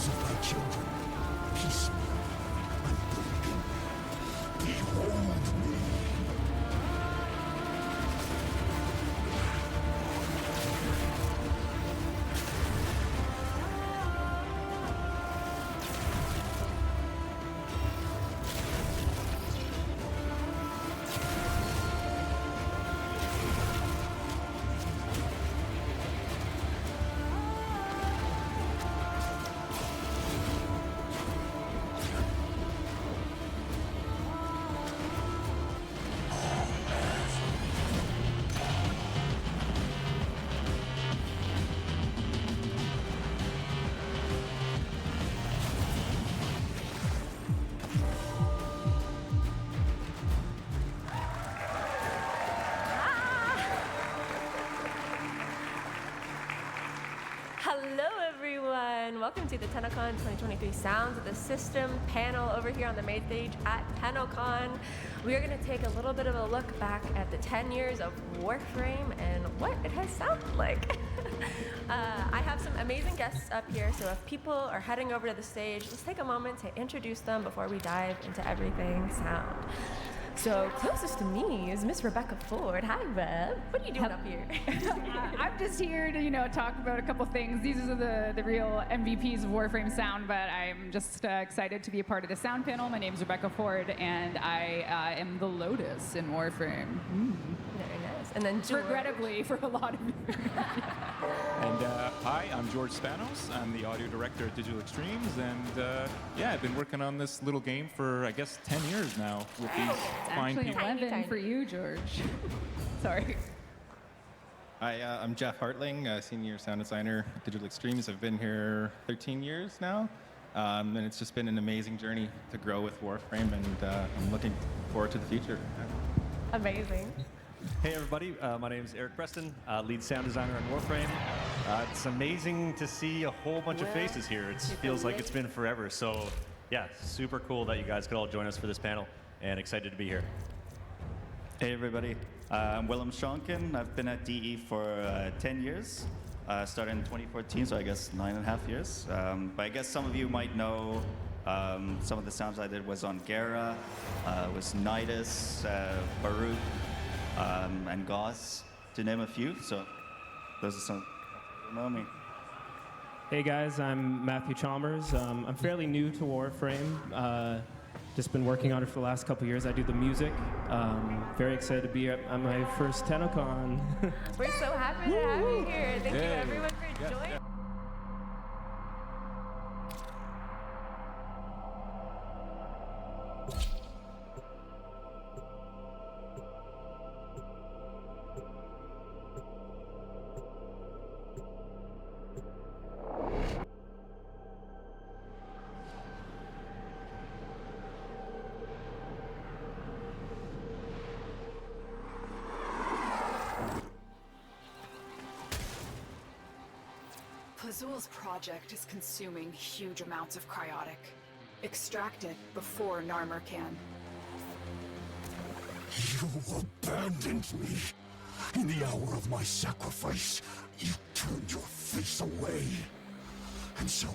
souls of thy children, piecemeal, unbroken. Behold me! Hello everyone! Welcome to the TennoCon 2023 Sounds of the System panel over here on the main stage at TennoCon. We are going to take a little bit of a look back at the 10 years of Warframe and what it has sounded like. I have some amazing guests up here, so if people are heading over to the stage, let's take a moment to introduce them before we dive into everything sound. So closest to me is Miss Rebecca Ford. Hi, Reb. What are you doing up here? I'm just here to, talk about a couple things. These are the real MVPs of Warframe Sound, but I'm just excited to be a part of the sound panel. My name is Rebecca Ford, and I am the Lotus in Warframe. Very nice. And then George. Regrettably, for a lot of you. And hi, I'm George Spanos. I'm the audio director at Digital Extremes, and yeah, I've been working on this little game for, I guess, 10 years now with these fine Actually, people. 11 for you, George. Sorry. Hi, I'm Jeff Hartling, senior sound designer at Digital Extremes. I've been here 13 years now, and it's just been an amazing journey to grow with Warframe, and I'm looking forward to the future. Amazing. Hey everybody, my name is Eric Preston, lead sound designer on Warframe. It's amazing to see a whole bunch of faces here. It feels like it's been forever. So yeah, super cool that you guys could all join us for this panel, and excited to be here. Hey everybody, I'm Willem Schonken. I've been at DE for 10 years. Started in 2014, so I guess 9.5 years. But I guess some of you might know some of the sounds I did was on Gera, was Nidus, Baruch, and Gauss, to name a few. So those are some who know me. Hey guys, I'm Matthew Chalmers. I'm fairly new to Warframe. Just been working on it for the last couple years. I do the music. Very excited to be at my first TennoCon. We're so happy to have you here. Thank you everyone for joining. Plazul's project is consuming huge amounts of cryotic. Extract it before Narmer can. You abandoned me. In the hour of my sacrifice, you turned your face away. And so,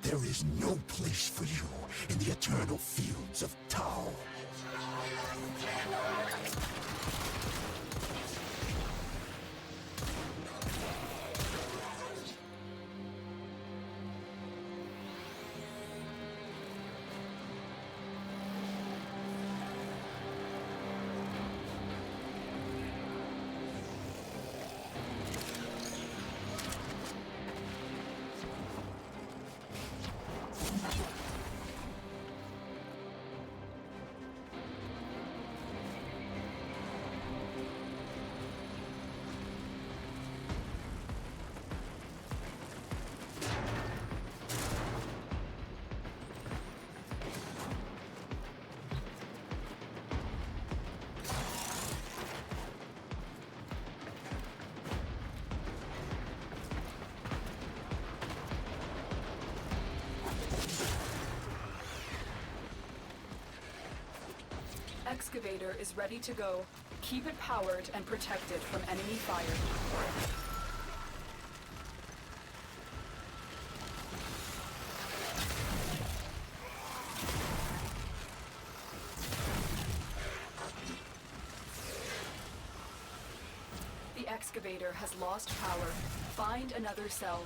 there is no place for you in the eternal fields of Tau. Excavator is ready to go. Keep it powered and protected from enemy fire. excavator has lost power. Find another cell.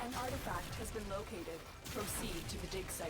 An artifact has been located. Proceed to the dig site.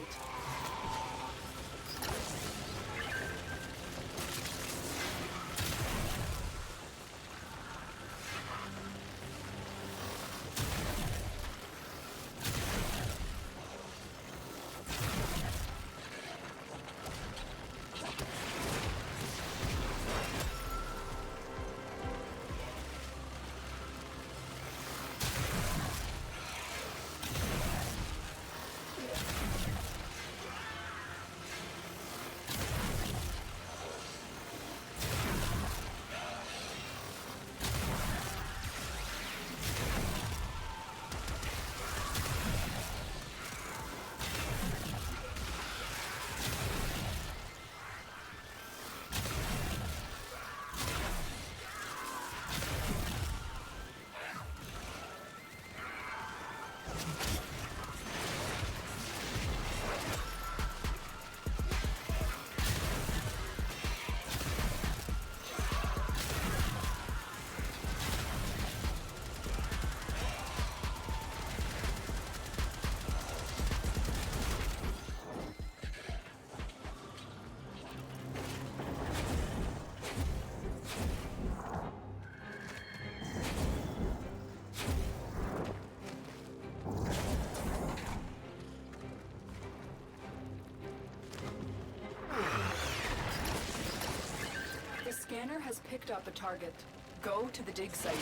The scanner has picked up a target. Go to the dig site.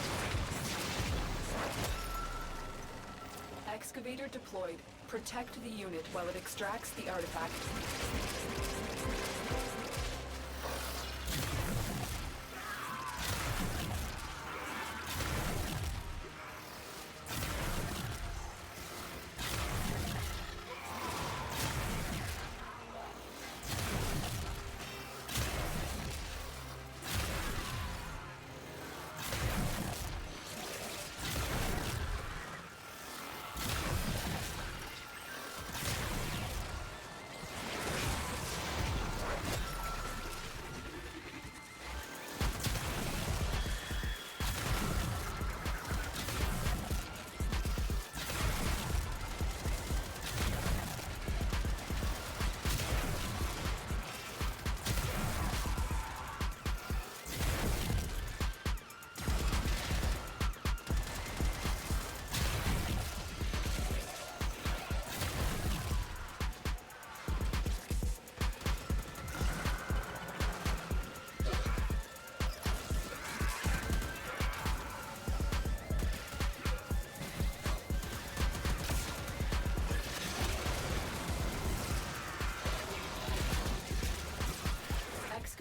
Excavator deployed. Protect the unit while it extracts the artifact.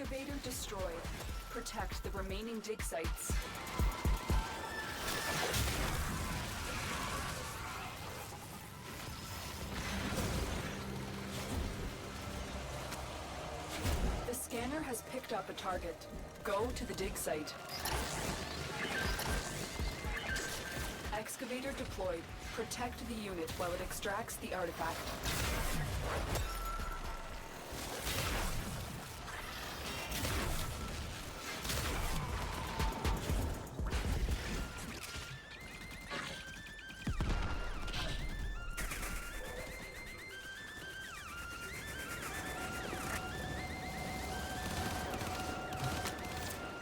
Excavator destroyed. Protect the remaining dig sites. The scanner has picked up a target. Go to the dig site. Excavator deployed. Protect the unit while it extracts the artifact.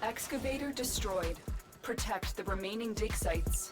Excavator destroyed. Protect the remaining dig sites.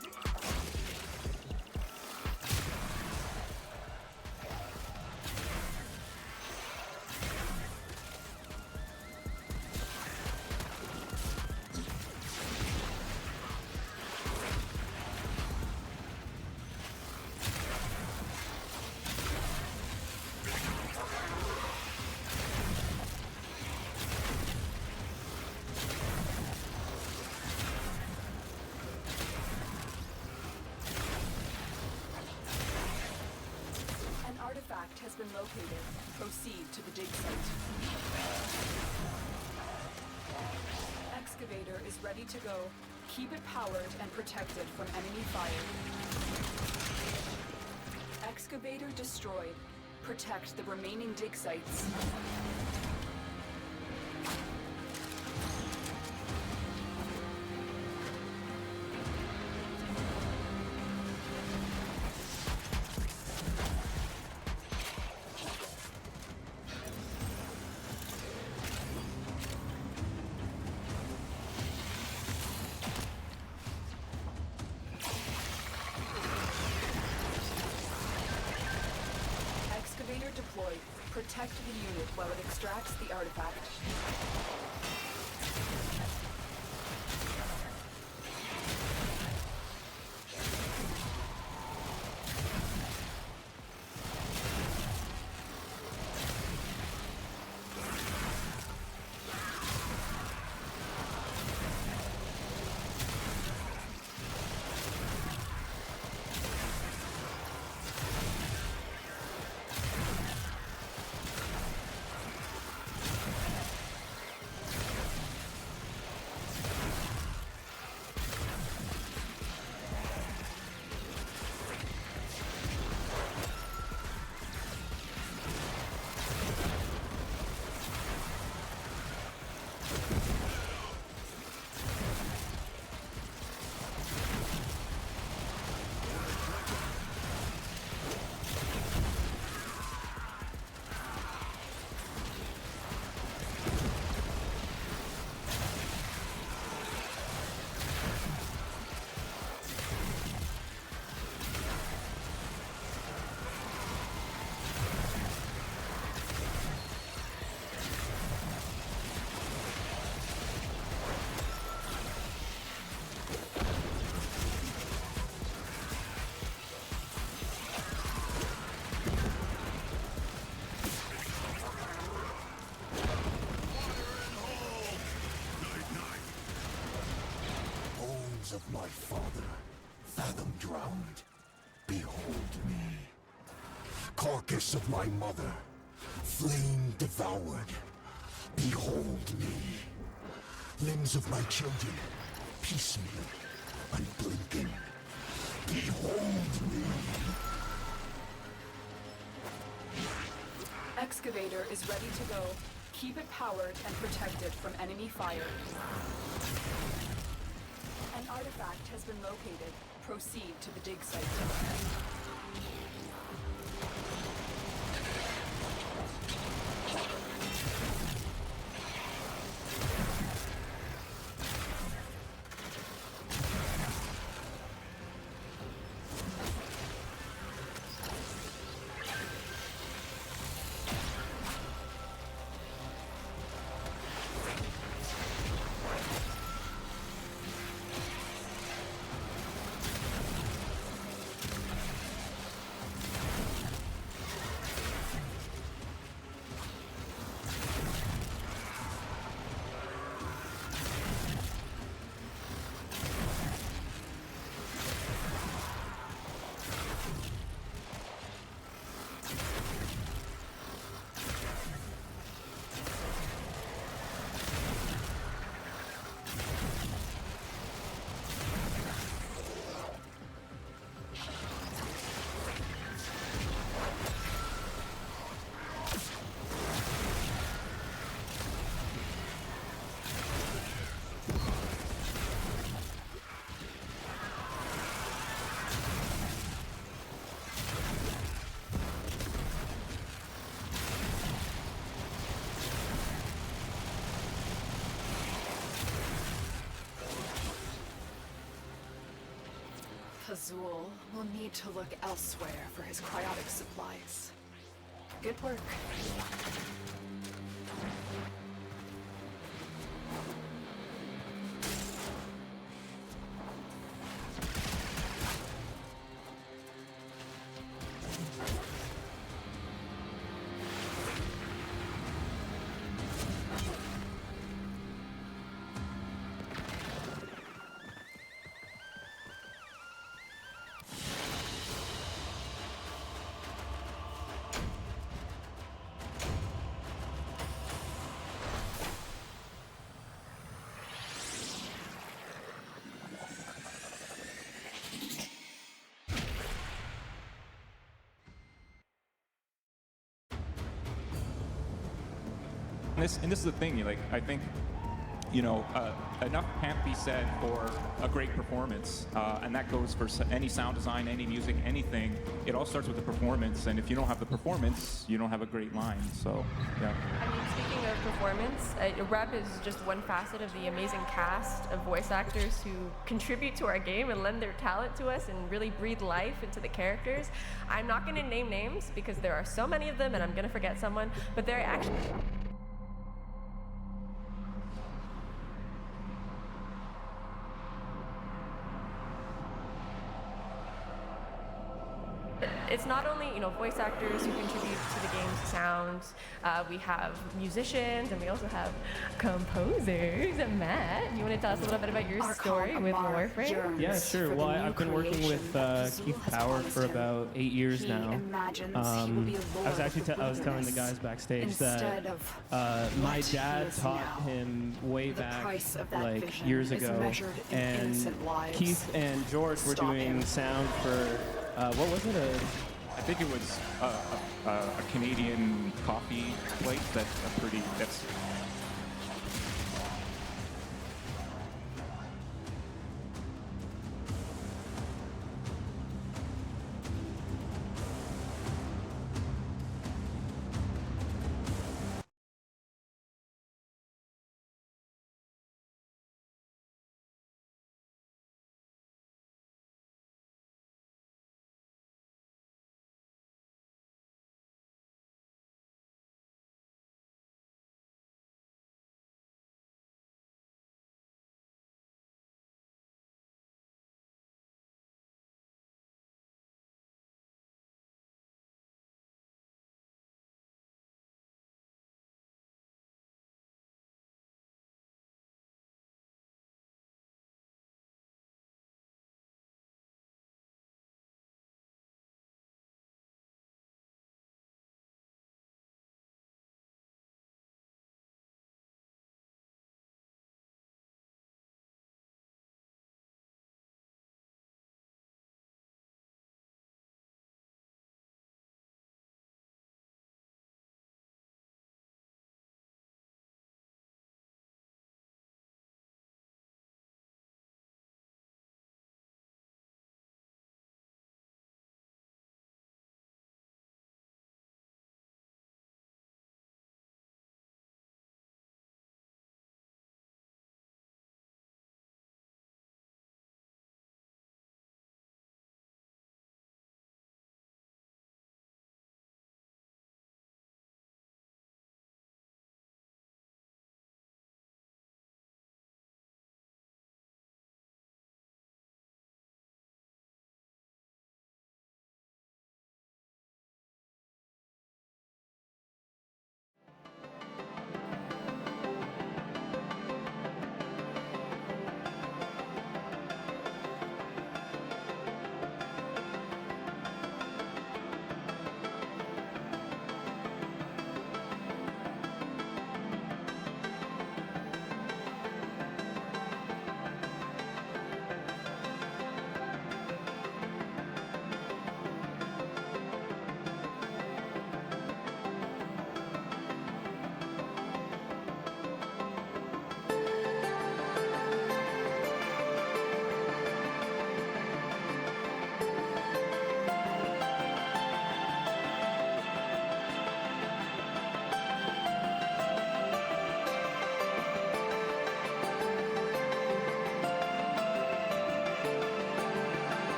been located. Proceed to the dig site. Excavator is ready to go. Keep it powered and protected from enemy fire. Excavator destroyed. Protect the remaining dig sites. Deployed. Protect the unit while it extracts the artifact. Of my father, fathom drowned, behold me. Carcass of my mother, flame devoured, behold me. Limbs of my children, piecemeal, unblinking, behold me. Excavator is ready to go. Keep it powered and protected from enemy fire. An artifact has been located. Proceed to the dig site. Azul will need to look elsewhere for his cryotic supplies. Good work. this is the thing. Like, I think, enough can't be said for a great performance, and that goes for any sound design, any music, anything. It all starts with the performance, and if you don't have the performance, you don't have a great line. So, yeah. I mean, speaking of performance, rep is just one facet of the amazing cast of voice actors who contribute to our game and lend their talent to us and really breathe life into the characters. I'm not going to name names because there are so many of them, and I'm going to forget someone, but they're actually... It's not only, voice actors who contribute to the game's sound. We have musicians, and we also have composers. Matt, you want to tell us a little bit about your story with Warframe? Yeah, sure. Well, I've been working with Keith Power for about 8 years now. I was telling the guys backstage that my dad taught him way back, like years ago, and Keith and George were doing sound for. What was it? I think it was a Canadian coffee place that's